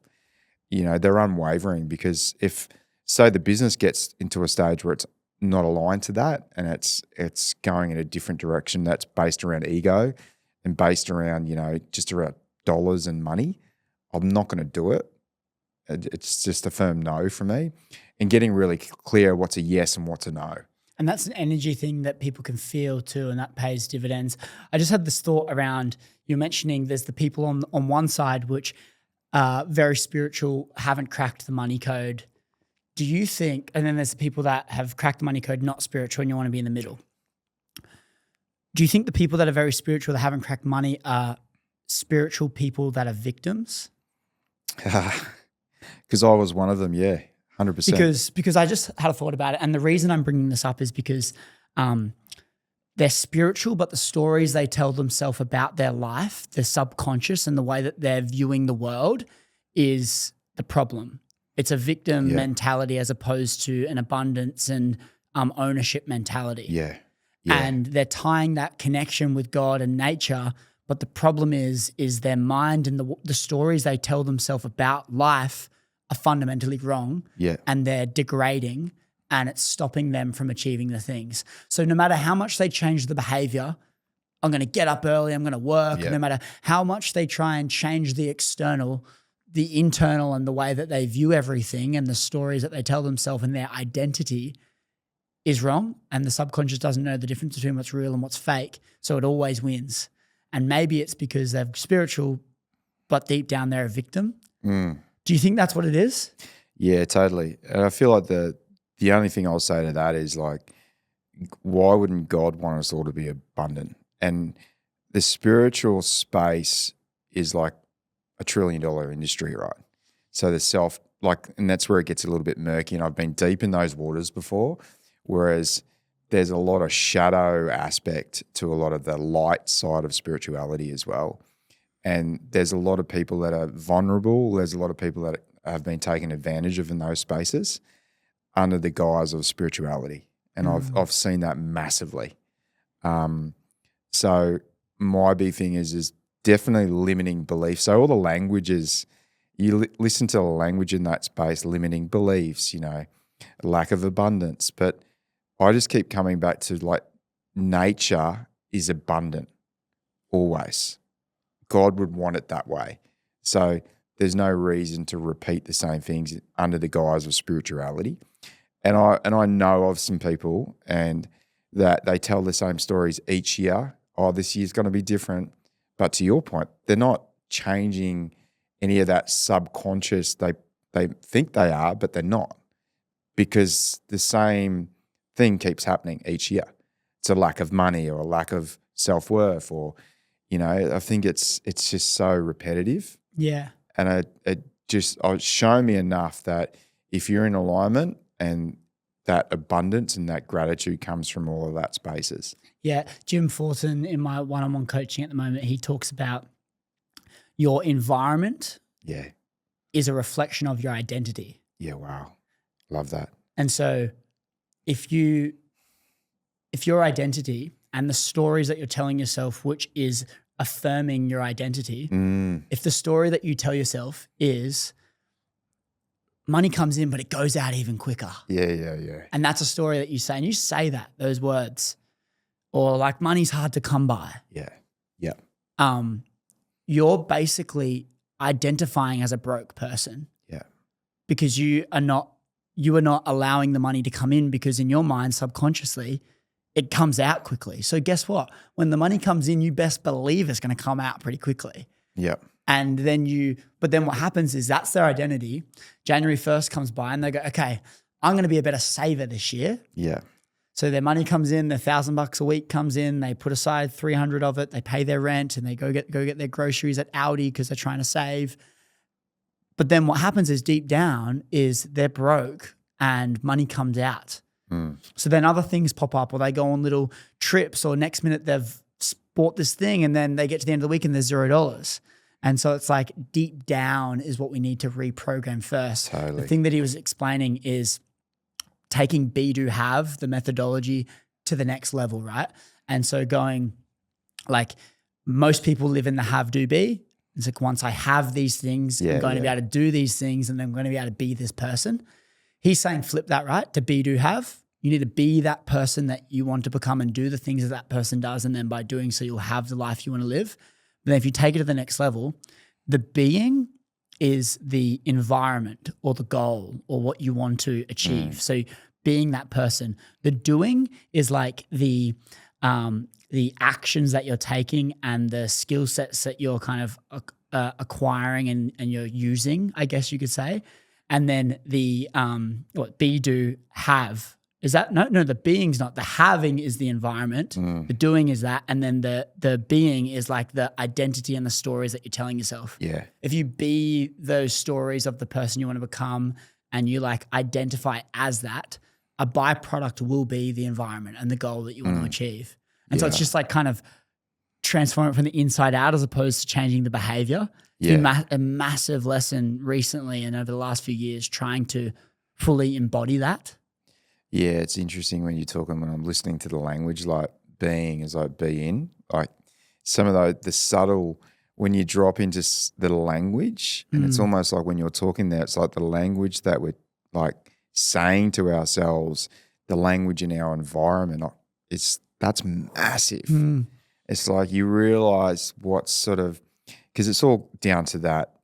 They're unwavering, because if, say, the business gets into a stage where it's not aligned to that, and it's going in a different direction that's based around ego and based around, just around dollars and money, I'm not going to do it. It's just a firm no for me. And getting really clear what's a yes and what's a no. And that's an energy thing that people can feel too, and that pays dividends. I just had this thought around, you're mentioning there's the people on one side which are very spiritual, haven't cracked the money code. Do you think, and then there's the people that have cracked the money code, not spiritual, and you want to be in the middle. Do you think the people that are very spiritual, that haven't cracked money, are spiritual people that are victims? Because I was one of them, yeah, 100%. Because I just had a thought about it. And the reason I'm bringing this up is because they're spiritual, but the stories they tell themselves about their life, their subconscious and the way that they're viewing the world is the problem. It's a victim mentality as opposed to an abundance and ownership mentality. Yeah. And they're tying that connection with God and nature. But the problem is their mind and the stories they tell themselves about life are fundamentally wrong. Yeah. And they're degrading, and it's stopping them from achieving the things. So no matter how much they change the behavior, I'm going to get up early, I'm going to work. No matter how much they try and change the external, the internal and the way that they view everything and the stories that they tell themselves and their identity is wrong. And the subconscious doesn't know the difference between what's real and what's fake. So it always wins. And maybe it's because they're spiritual, but deep down they're a victim. Do you think that's what it is? Yeah, totally. And I feel like the only thing I'll say to that is like, why wouldn't God want us all to be abundant? And the spiritual space is like $1 trillion industry, right? So and that's where it gets a little bit murky. And I've been deep in those waters before, whereas there's a lot of shadow aspect to a lot of the light side of spirituality as well. And there's a lot of people that are vulnerable. There's a lot of people that have been taken advantage of in those spaces under the guise of spirituality. And I've seen that massively. So my big thing is definitely limiting beliefs. So all the languages, you listen to the language in that space, limiting beliefs, lack of abundance. But I just keep coming back to like nature is abundant always. God would want it that way. So there's no reason to repeat the same things under the guise of spirituality. And I know of some people and that they tell the same stories each year. Oh, this year's going to be different. But to your point, they're not changing any of that subconscious. They think they are, but they're not, because the same thing keeps happening each year. It's a lack of money or a lack of self-worth, or I think it's just so repetitive. Yeah. And it shown me enough that if you're in alignment and that abundance and that gratitude comes from all of that spaces. Yeah. Jim Fortin, in my one-on-one coaching at the moment, he talks about your environment is a reflection of your identity. Yeah, wow. Love that. And so if your identity and the stories that you're telling yourself, which is affirming your identity, if the story that you tell yourself is money comes in, but it goes out even quicker. Yeah. And that's a story that you say, and you say those words, or like money's hard to come by. Yeah. You're basically identifying as a broke person. Yeah. Because you are not allowing the money to come in, because in your mind, subconsciously, it comes out quickly. So guess what? When the money comes in, you best believe it's going to come out pretty quickly. Yeah. And then what happens is that's their identity. January 1st comes by and they go, okay, I'm going to be a better saver this year. Yeah. So their money comes in, their $1,000 a week comes in, they put aside 300 of it, they pay their rent, and they go get their groceries at Aldi because they're trying to save. But then what happens is deep down is they're broke and money comes out. So then other things pop up, or they go on little trips, or next minute they've bought this thing and then they get to the end of the week and there's $0. And so it's like deep down is what we need to reprogram first. Totally. The thing that he was explaining is taking be, do, have, the methodology to the next level, right? And so going like most people live in the have, do, be. It's like once I have these things, I'm going to be able to do these things, and then I'm going to be able to be this person. He's saying flip that, right? To be, do, have. You need to be that person that you want to become and do the things that person does, and then by doing so, you'll have the life you want to live. But then if you take it to the next level, the being is the environment or the goal or what you want to achieve. So being that person. The doing is like the actions that you're taking and the skill sets that you're kind of acquiring and you're using, I guess you could say. And then the be, do, have Is that no? The being's not. The having is the environment. The doing is that, and then the being is like the identity and the stories that you're telling yourself. Yeah. If you be those stories of the person you want to become, and you like identify as that, a byproduct will be the environment and the goal that you want to achieve. And so it's just like kind of transform it from the inside out as opposed to changing the behavior. It's been a massive lesson recently and over the last few years trying to fully embody that. Yeah, it's interesting when you're talking, when I'm listening to the language, like being is like be in, like some of the subtle, when you drop into the language, and it's almost like when you're talking there, it's like the language that we're like saying to ourselves, the language in our environment, that's massive. It's like you realize what sort of, because it's all down to that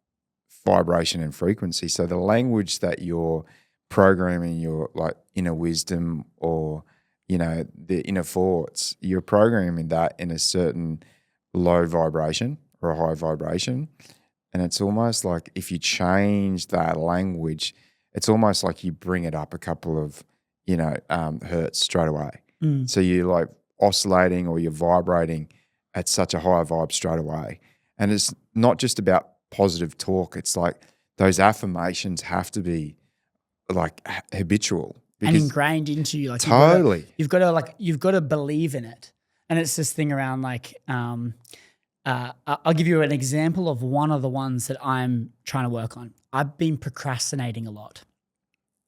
vibration and frequency. So the language that you're programming your like inner wisdom or, you know, the inner thoughts, you're programming that in a certain low vibration or a high vibration. And it's almost like if you change that language, it's almost like you bring it up a couple of, you know, hertz straight away. So you're like oscillating or you're vibrating at such a high vibe straight away. And it's not just about positive talk. It's like those affirmations have to be like habitual and ingrained into you. Like totally. You've got to believe in it. And it's this thing around like, I'll give you an example of one of the ones that I'm trying to work on. I've been procrastinating a lot.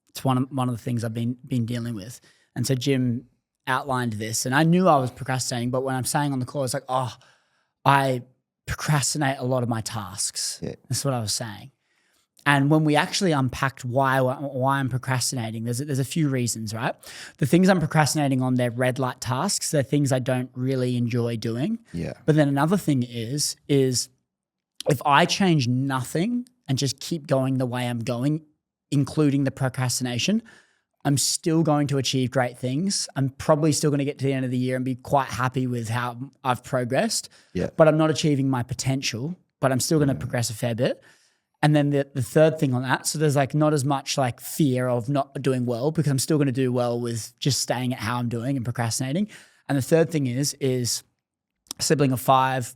It's one of the things I've been dealing with. And so Jim outlined this and I knew I was procrastinating, but when I'm saying on the call, it's like, I procrastinate a lot of my tasks. Yeah. That's what I was saying. And when we actually unpacked why I'm procrastinating, there's a few reasons, right? The things I'm procrastinating on, they're red light tasks. They're things I don't really enjoy doing. Yeah. But then another thing is if I change nothing and just keep going the way I'm going, including the procrastination, I'm still going to achieve great things. I'm probably still going to get to the end of the year and be quite happy with how I've progressed. Yeah. But I'm not achieving my potential, but I'm still going to progress a fair bit. And then the third thing on that, so there's like not as much like fear of not doing well because I'm still going to do well with just staying at how I'm doing and procrastinating. And the third thing is a sibling of 5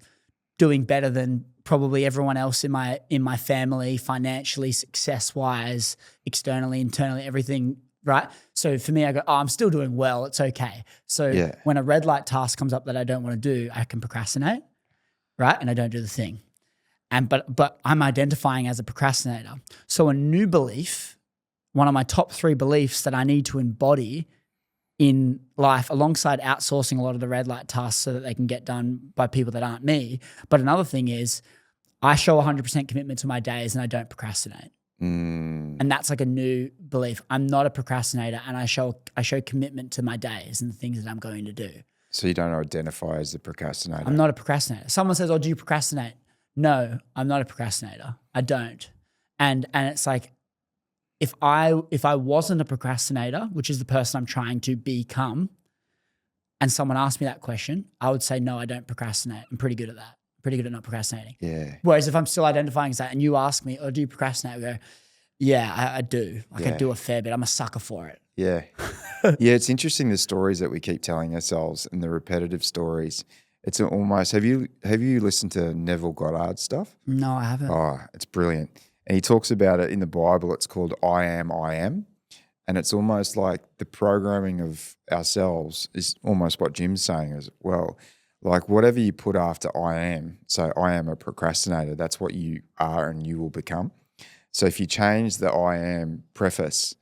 doing better than probably everyone else in my family, financially, success-wise, externally, internally, everything, right? So for me, I go, I'm still doing well. It's okay. So when a red light task comes up that I don't want to do, I can procrastinate, right? And I don't do the thing. But I'm identifying as a procrastinator. So a new belief, one of my top 3 beliefs that I need to embody in life alongside outsourcing a lot of the red light tasks so that they can get done by people that aren't me. But another thing is I show 100% commitment to my days and I don't procrastinate. And that's like a new belief. I'm not a procrastinator and I show commitment to my days and the things that I'm going to do. So you don't identify as a procrastinator? I'm not a procrastinator. Someone says, do you procrastinate? No, I'm not a procrastinator. I don't. And it's like if I wasn't a procrastinator, which is the person I'm trying to become, and someone asked me that question, I would say, no, I don't procrastinate. I'm pretty good at that. Pretty good at not procrastinating. Yeah. Whereas if I'm still identifying as that and you ask me, do you procrastinate? I go, yeah, I do. Like I do a fair bit. I'm a sucker for it. Yeah. Yeah, it's interesting the stories that we keep telling ourselves and the repetitive stories. It's almost, have you listened to Neville Goddard's stuff? No, I haven't. Oh, it's brilliant. And he talks about it in the Bible. It's called I am. And it's almost like the programming of ourselves is almost what Jim's saying as well. Like whatever you put after I am, so I am a procrastinator, that's what you are and you will become. So if you change the I am preface,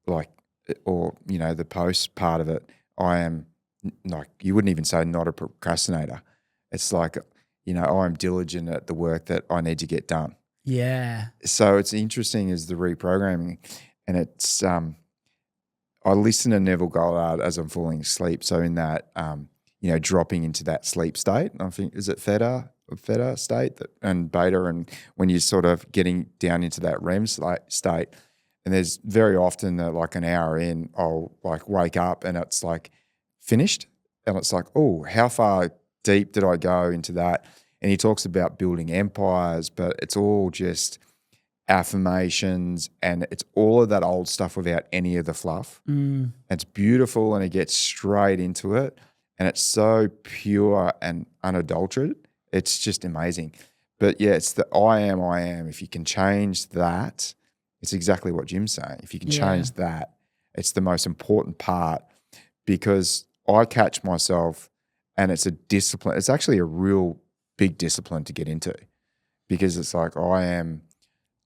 like, or, you know, the post part of it, I am, like you wouldn't even say not a procrastinator. It's like, you know, I'm diligent at the work that I need to get done. Yeah. So it's interesting as the reprogramming, and it's I listen to Neville Goddard as I'm falling asleep. So in that you know, dropping into that sleep state, I think is it theta state and beta, and when you're sort of getting down into that REM state, and there's very often that like an hour in, I'll like wake up and it's like finished. And it's like, oh, how far deep did I go into that? And he talks about building empires, but it's all just affirmations, and it's all of that old stuff without any of the fluff. It's beautiful, and it gets straight into it, and it's so pure and unadulterated. It's just amazing. But yeah, it's the I am. If you can change that, it's exactly what Jim's saying. If you can change that, it's the most important part, because I catch myself, and it's a discipline. It's actually a real big discipline to get into, because it's like I am,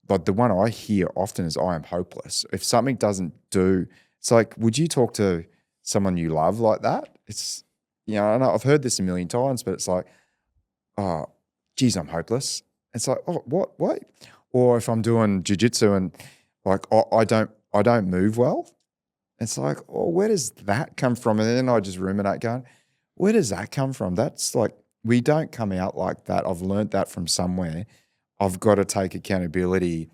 like the one I hear often is I am hopeless. If something doesn't do, it's like, would you talk to someone you love like that? It's, I know I've heard this a million times, but it's like, oh, geez, I'm hopeless. It's like, oh, what? Or if I'm doing jiu-jitsu and like, I don't move well. It's like, oh, where does that come from? And then I just ruminate going, where does that come from? That's like, we don't come out like that. I've learned that from somewhere. I've got to take accountability,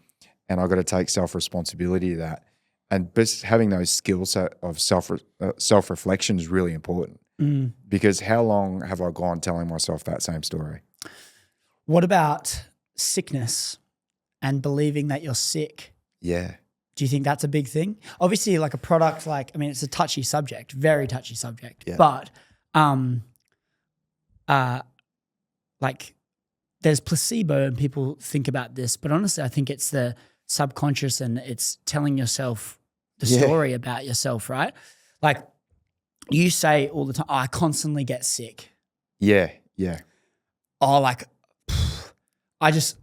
and I've got to take self-responsibility of that. And just having those skills of self-reflection is really important, because how long have I gone telling myself that same story? What about sickness and believing that you're sick? Yeah. Do you think that's a big thing? Obviously, like a product, it's a touchy subject, very touchy subject. Yeah. But there's placebo, and people think about this, but honestly, I think it's the subconscious, and it's telling yourself the story about yourself, right? Like you say all the time, I constantly get sick. Yeah. Oh, I just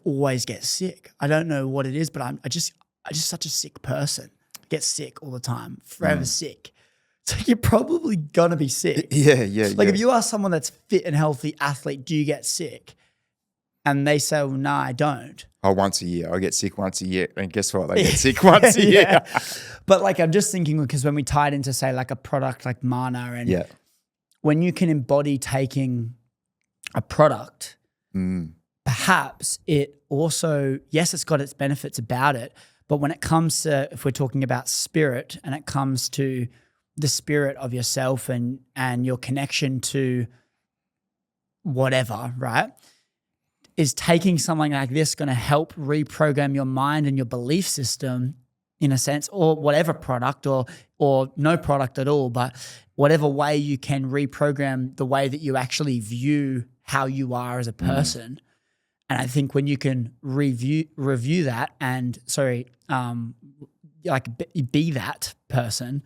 always get sick. I don't know what it is, but I just such a sick person. Get sick all the time, forever sick. So you're probably gonna be sick. Yeah. If you ask someone that's fit and healthy athlete, do you get sick? And they say, well, no, I don't. Oh, once a year. I get sick once a year. And guess what? They get sick once a year. But I'm just thinking, because when we tie it into, say, like a product like Manna, and when you can embody taking a product, perhaps it also, yes, it's got its benefits about it, but when it comes to, if we're talking about spirit, and it comes to the spirit of yourself and your connection to whatever, right? Is taking something like this going to help reprogram your mind and your belief system in a sense, or whatever product, or no product at all, but whatever way you can reprogram the way that you actually view how you are as a person. And I think when you can review that and be that person,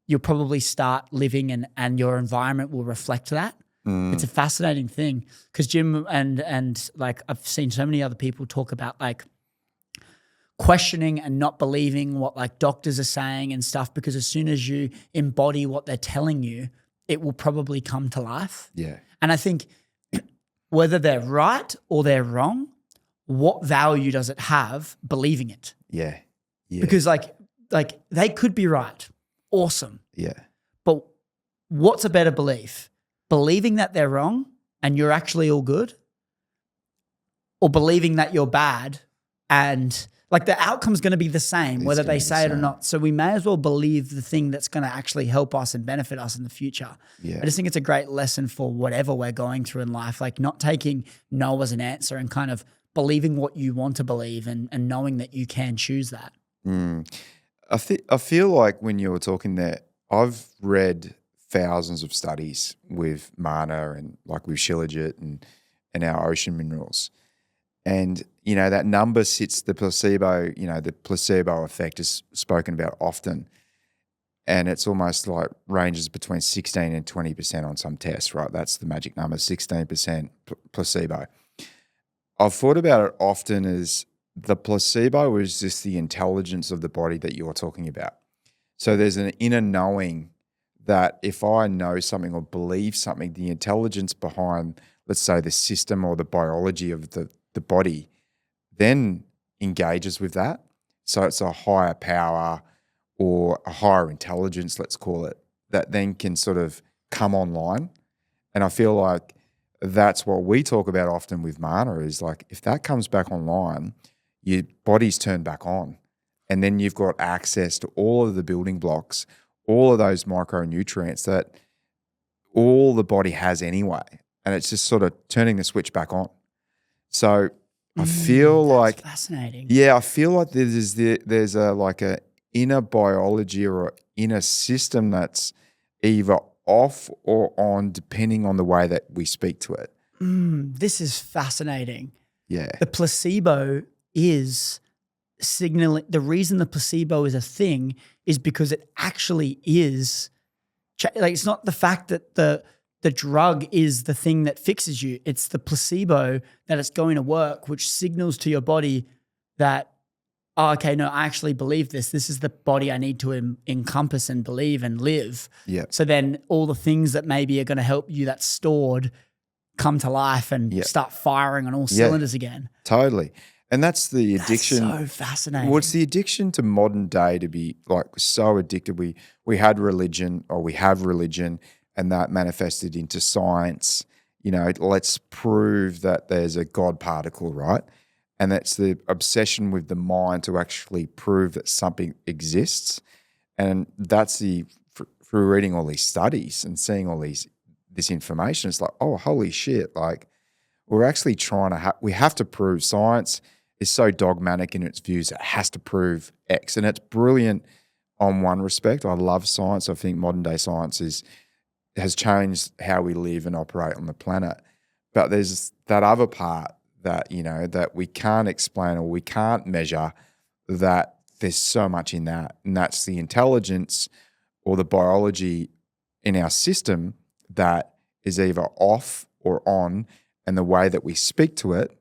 you'll probably start living, and your environment will reflect that. It's a fascinating thing, because Jim and I've seen so many other people talk about questioning and not believing what doctors are saying and stuff, because as soon as you embody what they're telling you, it will probably come to life. Yeah. And I think whether they're right or they're wrong, what value does it have believing it? Yeah. Because they could be right. Awesome. Yeah. But what's a better belief? Believing that they're wrong and you're actually all good, or believing that you're bad and the outcome's going to be the same, whether they say it or not. So we may as well believe the thing that's going to actually help us and benefit us in the future. Yeah. I just think it's a great lesson for whatever we're going through in life, not taking no as an answer, and kind of believing what you want to believe, and knowing that you can choose that. I feel like when you were talking there, I've read thousands of studies with Manna and with Shilajit and our ocean minerals. And, that number sits the placebo effect is spoken about often. And it's almost ranges between 16 and 20% on some tests, right? That's the magic number, 16% placebo. I've thought about it often as the placebo is just the intelligence of the body that you're talking about. So there's an inner knowing that if I know something or believe something, the intelligence behind, let's say, the system or the biology of the body then engages with that. So it's a higher power or a higher intelligence, let's call it, that then can sort of come online. And I feel like that's what we talk about often with Manna is if that comes back online, your body's turned back on. And then you've got access to all of the building blocks, all of those micronutrients that all the body has anyway. And it's just sort of turning the switch back on. So I feel like fascinating. Yeah, I feel like there's a inner biology or an inner system that's either off or on depending on the way that we speak to it. This is fascinating. Yeah. The placebo is signaling. The reason the placebo is a thing is because it actually is. Like, it's not the fact that the drug is the thing that fixes you. It's the placebo that it's going to work, which signals to your body that, oh, okay, no, I actually believe this. This is the body I need to encompass and believe and live. Yeah. So then all the things that maybe are going to help you that's stored come to life and start firing on all cylinders again. Totally. And that's the addiction. That's so fascinating. Well, it's the addiction to modern day to be like so addicted. We had religion, or we have religion, and that manifested into science. You know, let's prove that there's a God particle, right? And that's the obsession with the mind to actually prove that something exists. And that's through reading all these studies and seeing all this information, it's like, oh, holy shit. Like, we're actually trying to we have to prove. Science is so dogmatic in its views, it has to prove X. And it's brilliant on one respect. I love science. I think modern day science has changed how we live and operate on the planet. But there's that other part that, you know, that we can't explain or we can't measure, that there's so much in that. And that's the intelligence or the biology in our system that is either off or on, and the way that we speak to it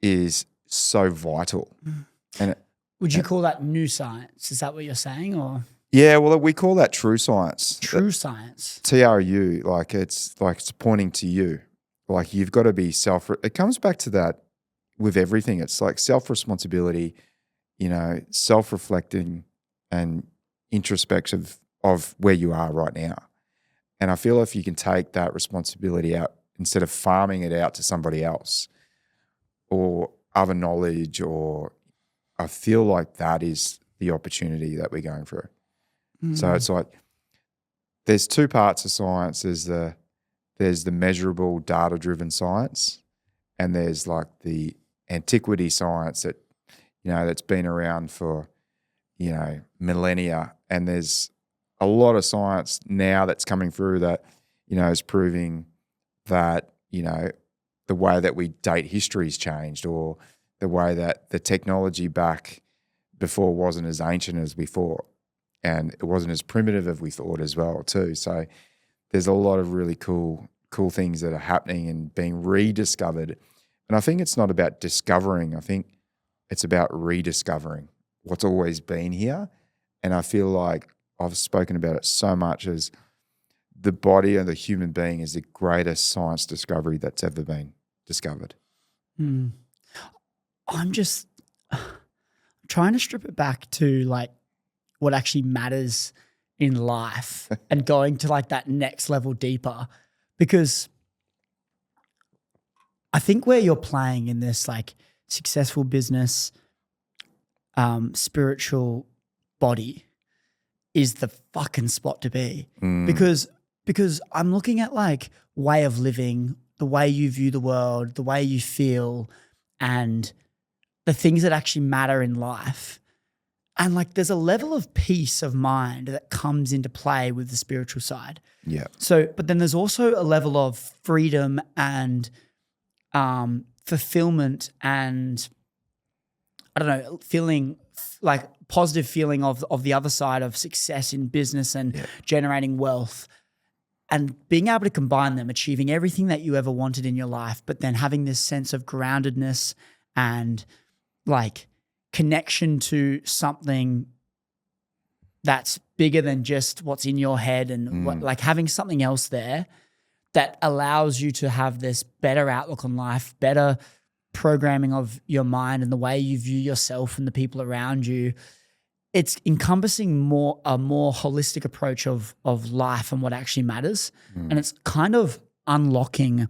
is so vital. And would you call that new science? Is that what you're saying, or? Yeah, well, we call that true science. True science. TRU, it's pointing to you. Like, you've got to be it comes back to that with everything. It's like self-responsibility, you know, self-reflecting and introspection of where you are right now. And I feel if you can take that responsibility out instead of farming it out to somebody else or other knowledge, or I feel like that is the opportunity that we're going through. So it's like there's two parts of science. There's the measurable data-driven science, and there's like the antiquity science that, you know, that's been around for, you know, millennia. And there's a lot of science now that's coming through that, you know, is proving that, you know, the way that we date history's changed, or the way that the technology back before wasn't as ancient as we thought, and it wasn't as primitive as we thought as well too. So there's a lot of really cool things that are happening and being rediscovered. And I think it's not about discovering. I think it's about rediscovering what's always been here. And I feel like I've spoken about it so much as the body of the human being is the greatest science discovery that's ever been discovered. I'm just trying to strip it back to like what actually matters in life and going to like that next level deeper, because I think where you're playing in this like successful business, spiritual body is the fucking spot to be. Because I'm looking at like way of living, the way you view the world, the way you feel, and the things that actually matter in life. And like there's a level of peace of mind that comes into play with the spiritual side. Yeah. So, but then there's also a level of freedom and fulfillment and, I don't know, feeling like positive feeling of the other side of success in business and generating wealth, and being able to combine them, achieving everything that you ever wanted in your life, but then having this sense of groundedness and like connection to something that's bigger than just what's in your head, and like having something else there that allows you to have this better outlook on life, better programming of your mind and the way you view yourself and the people around you. It's encompassing a more holistic approach of life and what actually matters. And it's kind of unlocking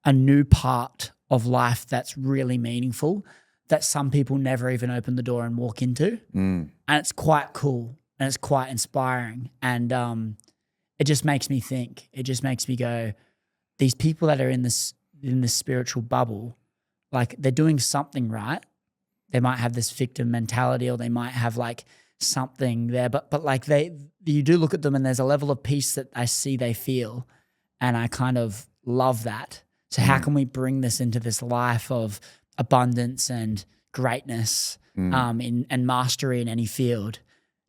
a new part of life that's really meaningful that some people never even open the door and walk into. And it's quite cool and it's quite inspiring. And it just makes me think. It just makes me go, these people that are in this spiritual bubble like they're doing something right. They might have this victim mentality, or they might have like something there, but like you do look at them and there's a level of peace that I see they feel, and I kind of love that. So how can we bring this into this life of abundance and greatness and mastery in any field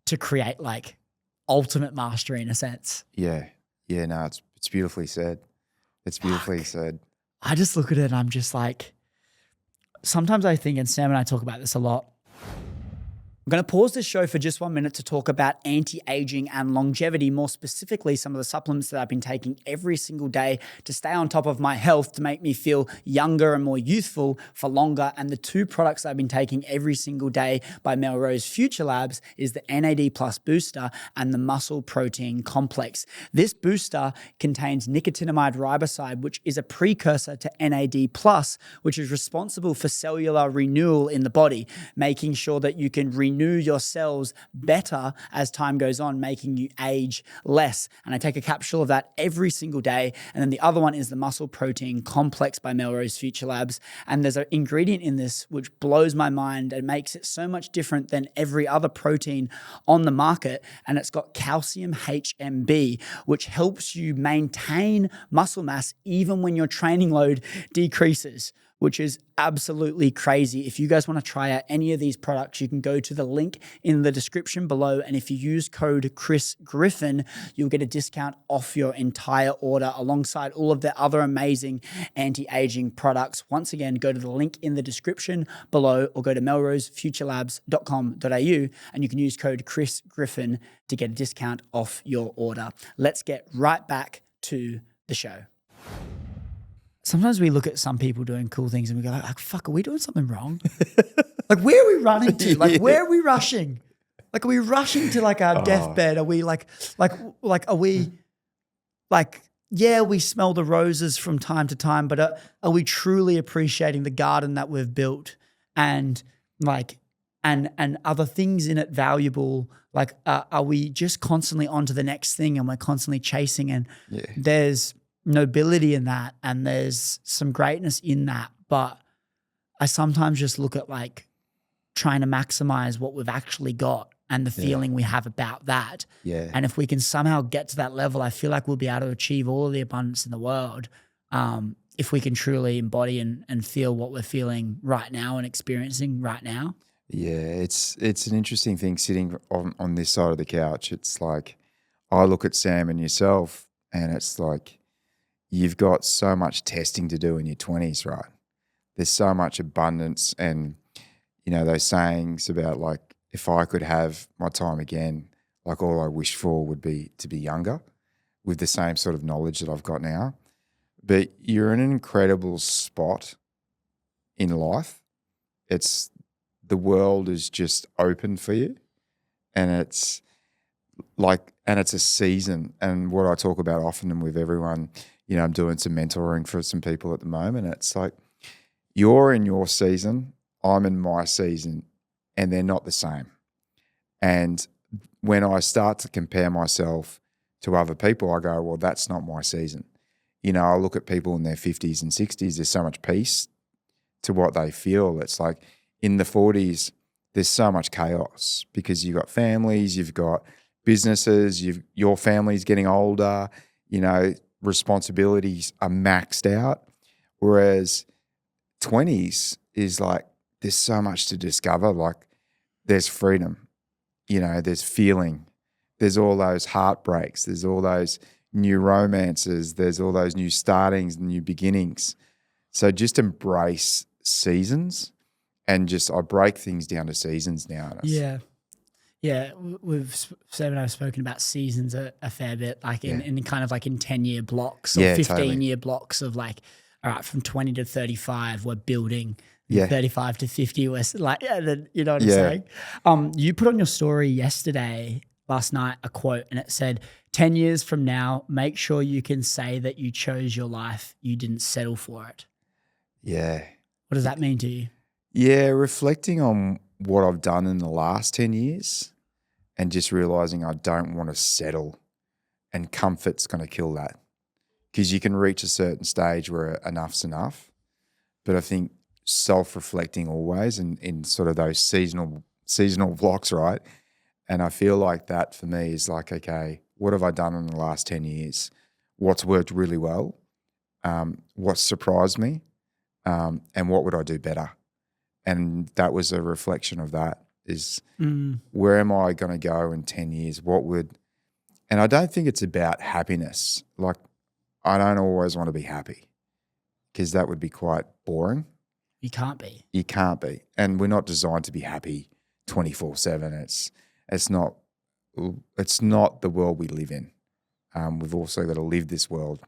to create like ultimate mastery in a sense? Yeah. Yeah, no, it's beautifully said. It's beautifully said. I just look at it and I'm just like, sometimes I think, and Sam and I talk about this a lot, I'm going to pause this show for just 1 minute to talk about anti-aging and longevity, more specifically some of the supplements that I've been taking every single day to stay on top of my health, to make me feel younger and more youthful for longer. And the two products I've been taking every single day by Melrose Future Labs is the NAD Plus Booster and the Muscle Protein Complex. This booster contains nicotinamide riboside, which is a precursor to NAD Plus, which is responsible for cellular renewal in the body, making sure that you can renew your cells better as time goes on, making you age less. And I take a capsule of that every single day. And then the other one is the Muscle Protein Complex by Melrose Future Labs. And there's an ingredient in this which blows my mind and makes it so much different than every other protein on the market. And it's got calcium HMB, which helps you maintain muscle mass even when your training load decreases, which is absolutely crazy. If you guys want to try out any of these products, you can go to the link in the description below. And if you use code Chris Griffin, you'll get a discount off your entire order alongside all of the other amazing anti-aging products. Once again, go to the link in the description below or go to melrosefuturelabs.com.au and you can use code Chris Griffin to get a discount off your order. Let's get right back to the show. Sometimes we look at some people doing cool things and we go like, fuck, are we doing something wrong? Like, where are we running to? Like, where are we rushing? Like, are we rushing to like our deathbed? Are we like, are we like, yeah, we smell the roses from time to time, but are we truly appreciating the garden that we've built and like, and are the things in it valuable? Like, are we just constantly on to the next thing and we're constantly chasing, and there's nobility in that and there's some greatness in that, but I sometimes just look at like trying to maximize what we've actually got and the feeling we have about that. And if we can somehow get to that level, I feel like we'll be able to achieve all of the abundance in the world if we can truly embody and feel what we're feeling right now and experiencing right now. It's an interesting thing sitting on this side of the couch. It's like I look at Sam and yourself and it's like you've got so much testing to do in your 20s, right? There's so much abundance, and, you know, those sayings about like, if I could have my time again, like all I wish for would be to be younger with the same sort of knowledge that I've got now. But you're in an incredible spot in life. The world is just open for you, and it's a season. And what I talk about often and with everyone, you know, I'm doing some mentoring for some people at the moment. It's like you're in your season, I'm in my season, and they're not the same. And when I start to compare myself to other people, I go, well, that's not my season. You know, I look at people in their 50s and 60s, there's so much peace to what they feel. It's like in the 40s, there's so much chaos because you've got families, you've got businesses, your family's getting older, you know, responsibilities are maxed out. Whereas 20s is like, there's so much to discover. Like there's freedom, you know, there's feeling, there's all those heartbreaks, there's all those new romances, there's all those new startings, new beginnings. So just embrace seasons, and just I break things down to seasons now. Yeah, Sam and I have spoken about seasons a fair bit, like in kind of like in 10-year blocks or 15-year blocks of like, all right, from 20 to 35, we're building. 35 to 50, we're like, you know what I'm saying? You put on your story last night, a quote, and it said, 10 years from now, make sure you can say that you chose your life, you didn't settle for it. Yeah. What does that mean to you? Yeah, reflecting on what I've done in the last 10 years and just realizing I don't want to settle, and comfort's going to kill that, because you can reach a certain stage where enough's enough. But I think self-reflecting always and in sort of those seasonal blocks, right? And I feel like that for me is like, okay, what have I done in the last 10 years? What's worked really well? What's surprised me? And what would I do better? And that was a reflection of that is where am I going to go in 10 years? And I don't think it's about happiness. Like I don't always want to be happy because that would be quite boring. You can't be. You can't be. And we're not designed to be happy 24/7. It's not the world we live in. We've also got to live this world.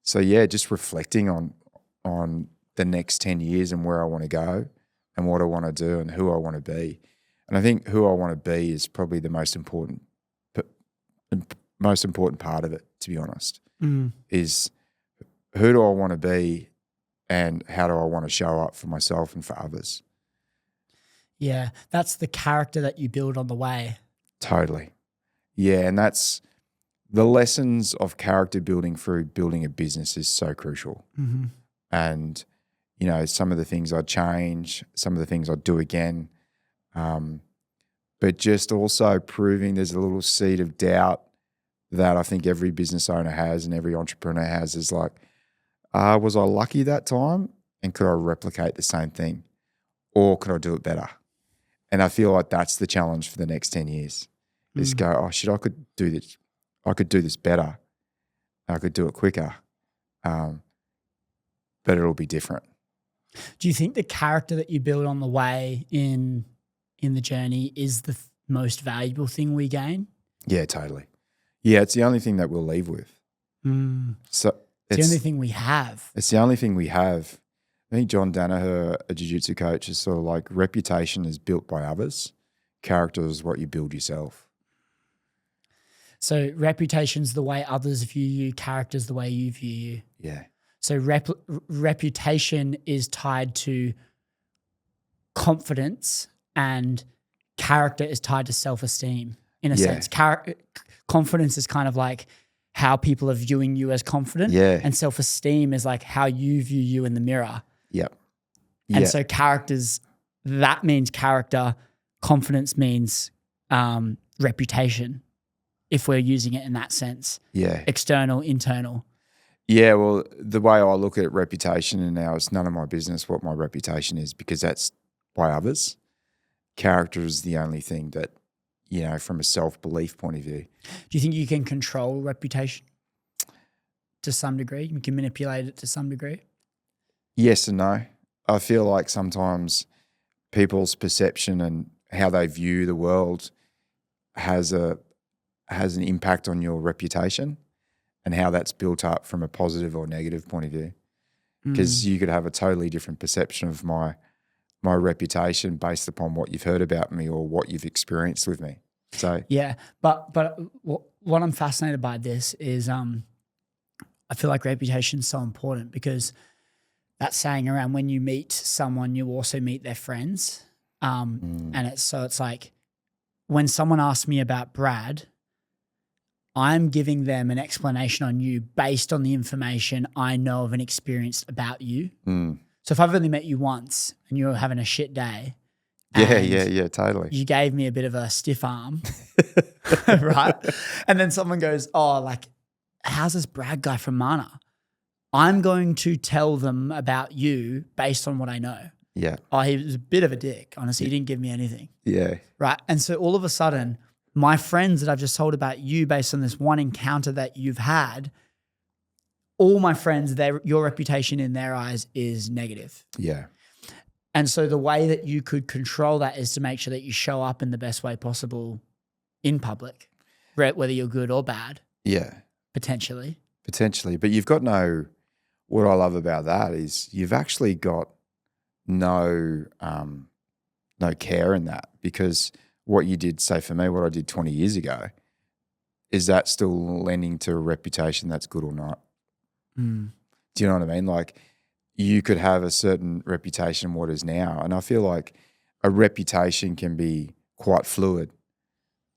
So yeah, just reflecting on the next 10 years and where I want to go and what I want to do and who I want to be. And I think who I want to be is probably the most important part of it, to be honest, is who do I want to be and how do I want to show up for myself and for others. Yeah, that's the character that you build on the way. Totally. Yeah, and that's the lessons of character building through building a business is so crucial. Mm-hmm. And, you know, some of the things I'd change, some of the things I'd do again, but just also proving there's a little seed of doubt that I think every business owner has and every entrepreneur has is like, was I lucky that time and could I replicate the same thing or could I do it better? And I feel like that's the challenge for the next 10 years is go, oh shit, I could do this. I could do this better. I could do it quicker. But it'll be different. Do you think the character that you build on the way in the journey is the most valuable thing we gain? Yeah, totally. Yeah, it's the only thing that we'll leave with. So it's the only thing we have. It's the only thing we have. I think John Danaher, a jiu-jitsu coach, is sort of like reputation is built by others. Character is what you build yourself. So reputation's the way others view you, character's the way you view you. Yeah. So reputation is tied to confidence and character is tied to self-esteem in a sense. Confidence is kind of like how people are viewing you as confident. Yeah. And self-esteem is like how you view you in the mirror. Yep. And so that means character, confidence means reputation, if we're using it in that sense. Yeah. External, internal. Yeah, well, the way I look at reputation, and now it's none of my business what my reputation is because that's by others. Character is the only thing that, you know, from a self-belief point of view. Do you think you can control reputation to some degree? You can manipulate it to some degree? Yes and no. I feel like sometimes people's perception and how they view the world has an impact on your reputation and how that's built up from a positive or negative point of view. Because you could have a totally different perception of my reputation based upon what you've heard about me or what you've experienced with me. So yeah, but what I'm fascinated by this is I feel like reputation is so important because that saying around when you meet someone, you also meet their friends. And it's like when someone asks me about Brad, I'm giving them an explanation on you based on the information I know of and experienced about you. So if I've only met you once and you're having a shit day. Yeah, totally. You gave me a bit of a stiff arm, right? And then someone goes, oh, like, how's this Brad guy from Manna? I'm going to tell them about you based on what I know. Yeah. Oh, he was a bit of a dick. Honestly, he didn't give me anything. Yeah. Right. And so all of a sudden, my friends that I've just told about you based on this one encounter that you've had, all my friends, your reputation in their eyes is negative. Yeah. And so the way that you could control that is to make sure that you show up in the best way possible in public, whether you're good or bad. Yeah. Potentially. But you've got what I love about that is you've actually got no care in that because what you did, say for me, what I did 20 years ago, is that still lending to a reputation that's good or not? Do you know what I mean? Like you could have a certain reputation what is now. And I feel like a reputation can be quite fluid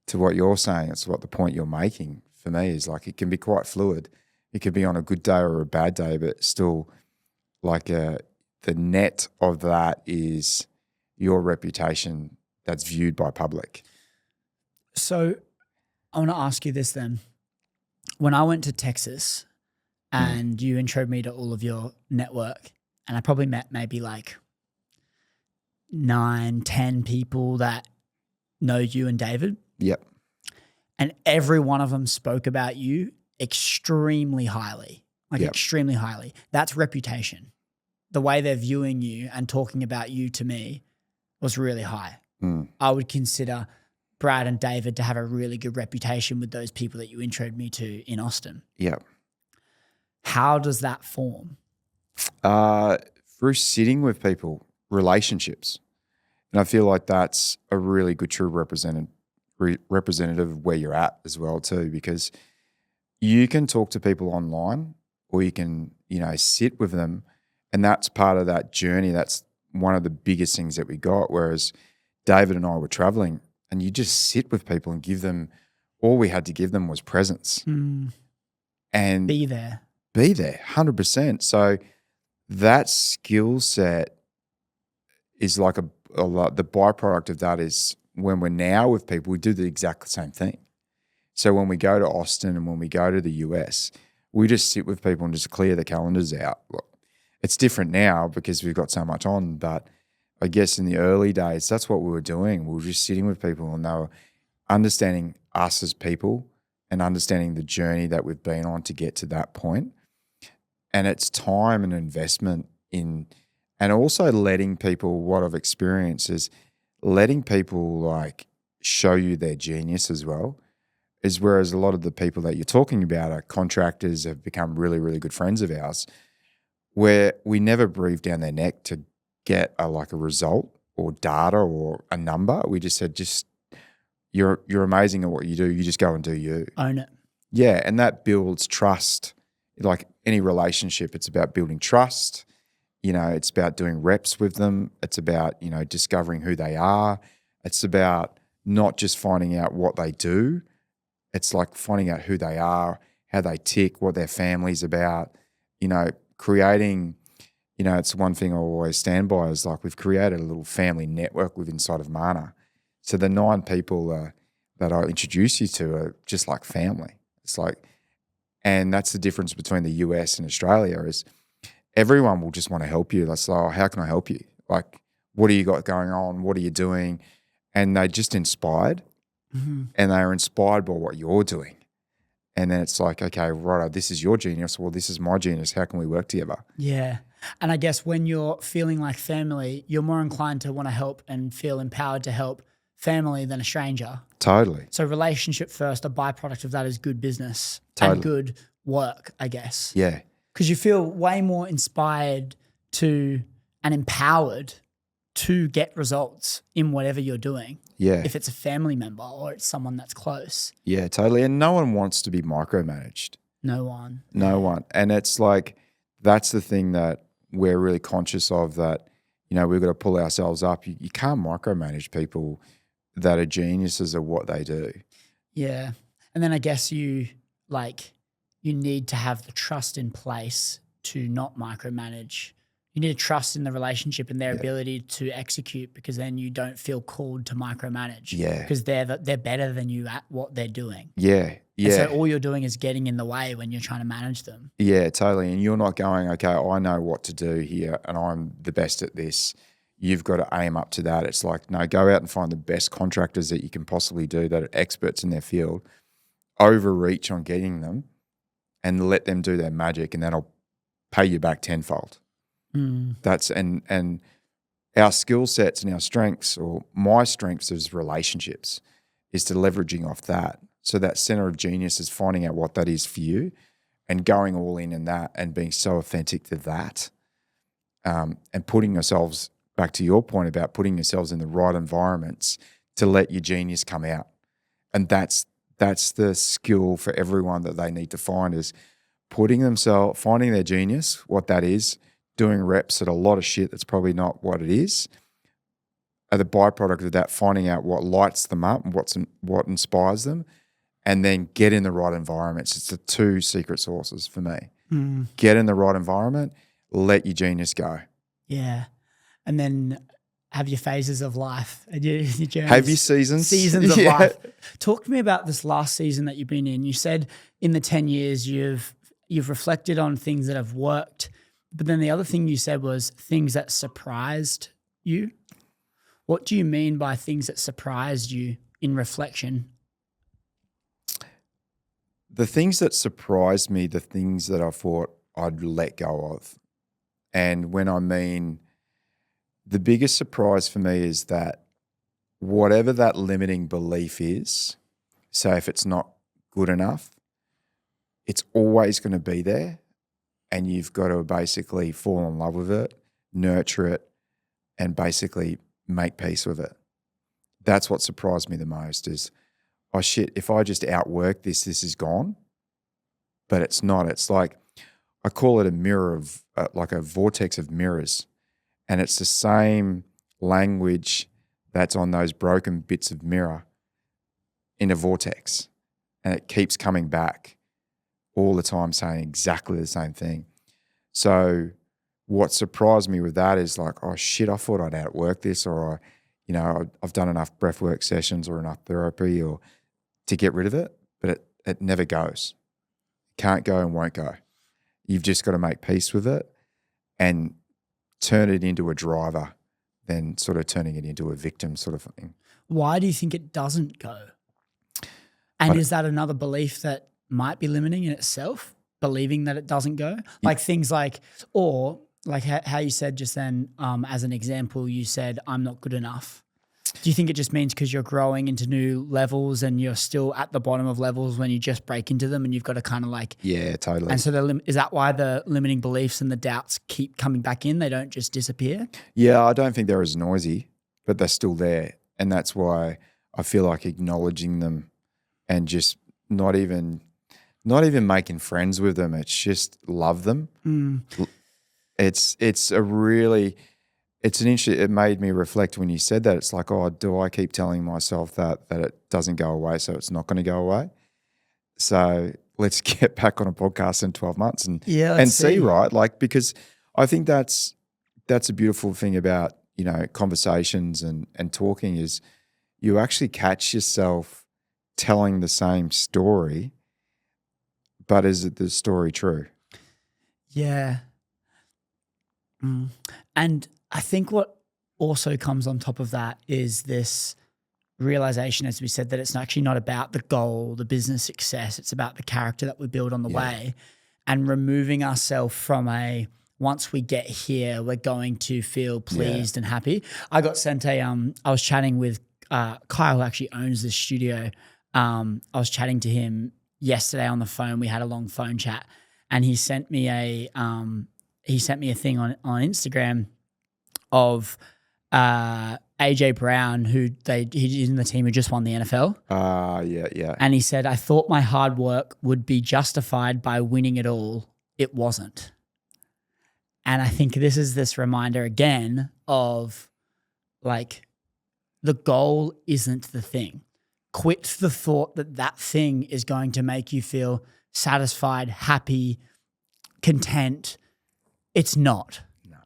to what you're saying. It's what the point you're making for me is like it can be quite fluid. It could be on a good day or a bad day, but still like the net of that is your reputation that's viewed by public. So I want to ask you this then. When I went to Texas and you introed me to all of your network, and I probably met maybe like 9, 10 people that know you and David. Yep. And every one of them spoke about you extremely highly, extremely highly. That's reputation. The way they're viewing you and talking about you to me was really high. I would consider Brad and David to have a really good reputation with those people that you introed me to in Austin. Yep. How does that form? Through sitting with people, relationships. And I feel like that's a really good true representative of where you're at as well too, because you can talk to people online or you can, sit with them, and that's part of that journey. That's one of the biggest things that we got, whereas David and I were traveling and you just sit with people and give them, all we had to give them was presence. And be there, 100%. So that skill set is like a lot, the byproduct of that is when we're now with people, we do the exact same thing. So when we go to Austin and when we go to the US, we just sit with people and just clear the calendars out. Look, it's different now because we've got so much on, but I guess in the early days, that's what we were doing. We were just sitting with people and they were understanding us as people and understanding the journey that we've been on to get to that point. And it's time and investment in, and also letting people, what I've experienced is letting people like show you their genius as well. Is whereas a lot of the people that you're talking about are contractors, have become really, really good friends of ours, where we never breathed down their neck to get a result or data or a number. We just said, you're amazing at what you do. You just go and do you. Own it. Yeah, and that builds trust. Like any relationship, it's about building trust. It's about doing reps with them. It's about, discovering who they are. It's about not just finding out what they do. It's like finding out who they are, how they tick, what their family's about, creating, it's one thing I always stand by is like we've created a little family network inside of Manna. So the 9 people that I introduce you to are just like family. It's like, and that's the difference between the US and Australia is everyone will just want to help you. That's like, oh, how can I help you? Like, what do you got going on? What are you doing? And they're just inspired. And they are inspired by what you're doing. And then it's like, okay, right, this is your genius. Well, this is my genius. How can we work together? Yeah. And I guess when you're feeling like family, you're more inclined to want to help and feel empowered to help family than a stranger. Totally. So relationship first, a byproduct of that is good business Totally. And good work, I guess. Yeah. Because you feel way more inspired to and empowered to get results in whatever you're doing. Yeah. If it's a family member or it's someone that's close. Yeah, totally. And no one wants to be micromanaged. No one. No one. And it's like, that's the thing that we're really conscious of, that, we've got to pull ourselves up. You can't micromanage people that are geniuses at what they do. Yeah. And then I guess you need to have the trust in place to not micromanage. You need to trust in the relationship and their ability to execute, because then you don't feel called to micromanage. Yeah. Because they're better than you at what they're doing. Yeah. Yeah. And so all you're doing is getting in the way when you're trying to manage them. Yeah, totally. And you're not going, okay, I know what to do here and I'm the best at this. You've got to aim up to that. It's like, no, go out and find the best contractors that you can possibly do that are experts in their field, overreach on getting them and let them do their magic, and that'll pay you back tenfold. That's and our skill sets and our strengths, or my strengths as relationships, is to leveraging off that. So that center of genius is finding out what that is for you and going all in that and being so authentic to that, and putting yourselves, back to your point about putting yourselves in the right environments to let your genius come out. And that's the skill for everyone that they need to find, is finding their genius, what that is, doing reps at a lot of shit that's probably not what it is, are the byproduct of that, finding out what lights them up and what inspires them, and then get in the right environments. It's the 2 secret sources for me. Get in the right environment, let your genius go. Yeah. And then have your phases of life. Your journeys. Have your seasons. Seasons of Yeah. life. Talk to me about this last season that you've been in. You said in the 10 years you've reflected on things that have worked, but then the other thing you said was things that surprised you. What do you mean by things that surprised you in reflection? The things that surprised me, the things that I thought I'd let go of. And when I mean the biggest surprise for me is that whatever that limiting belief is, so if it's not good enough, it's always going to be there, and you've got to basically fall in love with it, nurture it, and basically make peace with it. That's what surprised me the most is, oh shit, if I just outwork this is gone. But it's not. It's like, I call it a mirror of, like a vortex of mirrors. And it's the same language that's on those broken bits of mirror in a vortex. And it keeps coming back all the time saying exactly the same thing. So what surprised me with that is like, oh shit, I thought I'd outwork this, or I've done enough breathwork sessions or enough therapy or to get rid of it, but it never goes. Can't go and won't go. You've just got to make peace with it and turn it into a driver than sort of turning it into a victim sort of thing. Why do you think it doesn't go? And is that another belief that might be limiting in itself, believing that it doesn't go? Like things like, or like how you said just then, as an example, you said, I'm not good enough. Do you think it just means because you're growing into new levels and you're still at the bottom of levels when you just break into them and you've got to kind of like... Yeah, totally. And so is that why the limiting beliefs and the doubts keep coming back in? They don't just disappear? Yeah, I don't think they're as noisy, but they're still there. And that's why I feel like acknowledging them and just not even making friends with them. It's just love them. It made me reflect when you said that. It's like, oh, do I keep telling myself that it doesn't go away, so it's not going to go away? So let's get back on a podcast in 12 months and see, right? Like, because I think that's a beautiful thing about, conversations and talking is you actually catch yourself telling the same story, but is it the story true? Yeah. And I think what also comes on top of that is this realization, as we said, that it's actually not about the goal, the business success. It's about the character that we build on the way, and removing ourselves from once we get here, we're going to feel pleased and happy. I got sent I was chatting with Kyle, who actually owns this studio. I was chatting to him yesterday on the phone. We had a long phone chat, and he sent me a thing on Instagram of AJ Brown, he's in the team who just won the NFL. Yeah. And he said, I thought my hard work would be justified by winning it all. It wasn't. And I think this is this reminder again of like, the goal isn't the thing. Quit the thought that thing is going to make you feel satisfied, happy, content. It's not. No.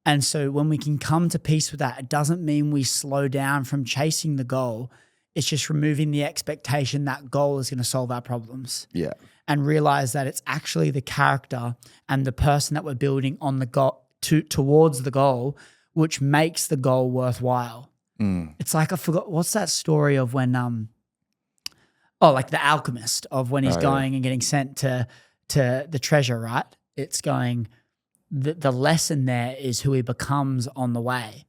And so when we can come to peace with that, it doesn't mean we slow down from chasing the goal. It's just removing the expectation that goal is going to solve our problems. Yeah. And realize that it's actually the character and the person that we're building on the goal towards the goal, which makes the goal worthwhile. It's like, I forgot, what's that story of when, like The Alchemist, of when he's going and getting sent to the treasure, right? It's going, the lesson there is who he becomes on the way.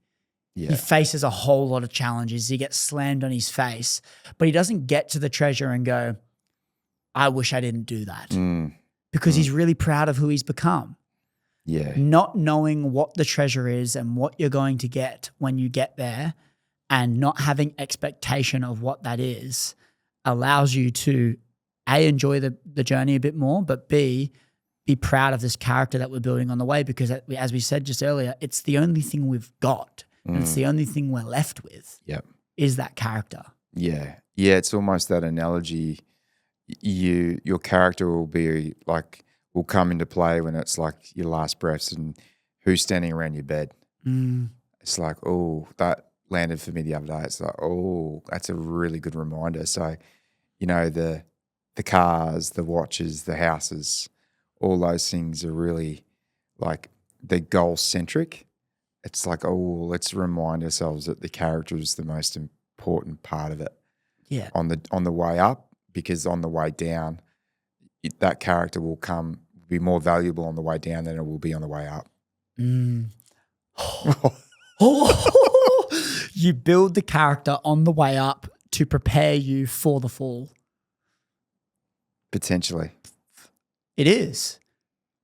Yeah. He faces a whole lot of challenges. He gets slammed on his face, but he doesn't get to the treasure and go, I wish I didn't do that. Because he's really proud of who he's become. Yeah. Not knowing what the treasure is and what you're going to get when you get there, and not having expectation of what that is, allows you to A, enjoy the journey a bit more, but B, be proud of this character that we're building on the way, because as we said just earlier, it's the only thing we've got. And it's the only thing we're left with. Yep. Is that character. Yeah. Yeah, it's almost that analogy. Your character will come into play when it's like your last breaths and who's standing around your bed. Mm. It's like, oh, that landed for me the other day. It's like, oh, that's a really good reminder. So, you know, the cars, the watches, the houses, all those things are really like they're goal centric. It's like, oh, let's remind ourselves that the character is the most important part of it. Yeah. On the way up, because on the way down, that character will be more valuable on the way down than it will be on the way up. Mm. You build the character on the way up to prepare you for the fall. Potentially. It is,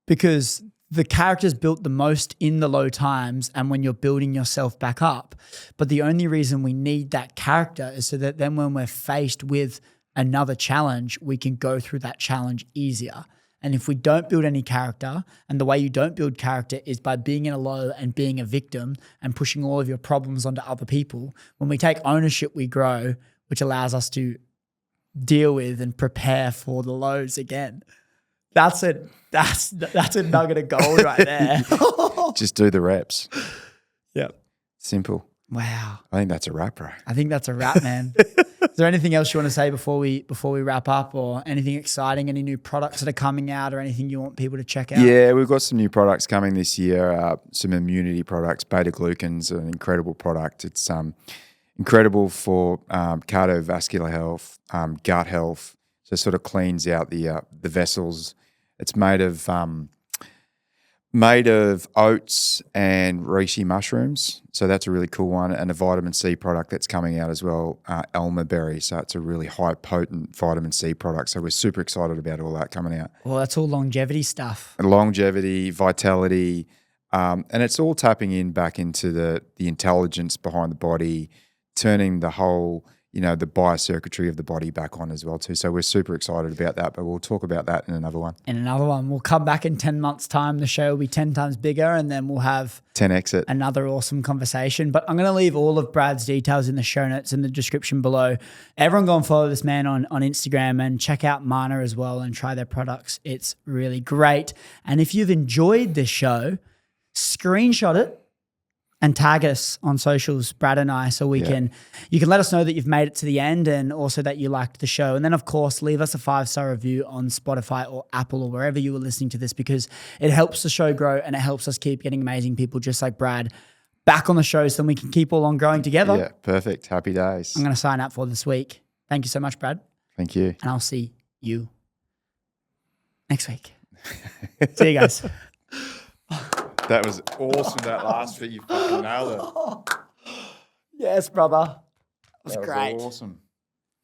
because the character's built the most in the low times and when you're building yourself back up. But the only reason we need that character is so that then when we're faced with another challenge, we can go through that challenge easier. And if we don't build any character, and the way you don't build character is by being in a low and being a victim and pushing all of your problems onto other people, when we take ownership, we grow, which allows us to deal with and prepare for the lows again. That's a nugget of gold right there. Just do the reps. Yep. Simple. Wow. I think that's a wrap, bro. I think that's a wrap, man. Is there anything else you want to say before we wrap up, or anything exciting, any new products that are coming out, or anything you want people to check out? Yeah, we've got some new products coming this year, some immunity products. Beta-glucan's an incredible product. It's incredible for cardiovascular health, gut health, so it sort of cleans out the vessels. It's made of oats and reishi mushrooms, so that's a really cool one, and a vitamin C product that's coming out as well, elderberry. So it's a really high potent vitamin C product. So we're super excited about all that coming out. Well, that's all longevity stuff. And longevity, vitality, and it's all tapping in back into the intelligence behind the body, turning the whole, you know, the biocircuitry of the body back on as well too. So we're super excited about that, but we'll talk about that in another one. We'll come back in 10 months' time. The show will be 10 times bigger, and then we'll have 10x it. Another awesome conversation. But I'm going to leave all of Brad's details in the show notes in the description below. Everyone go and follow this man on Instagram, and check out Manna as well and try their products. It's really great. And if you've enjoyed this show, screenshot it and tag us on socials, Brad and I, so you can let us know that you've made it to the end, and also that you liked the show. And then, of course, leave us a 5-star review on Spotify or Apple or wherever you were listening to this, because it helps the show grow and it helps us keep getting amazing people just like Brad back on the show, so we can keep all on growing together. Yeah, perfect. Happy days. I'm going to sign up for this week. Thank you so much, Brad. Thank you. And I'll see you next week. See you guys. That was awesome, that last bit. You fucking nailed it. Yes, brother. That was great. Awesome.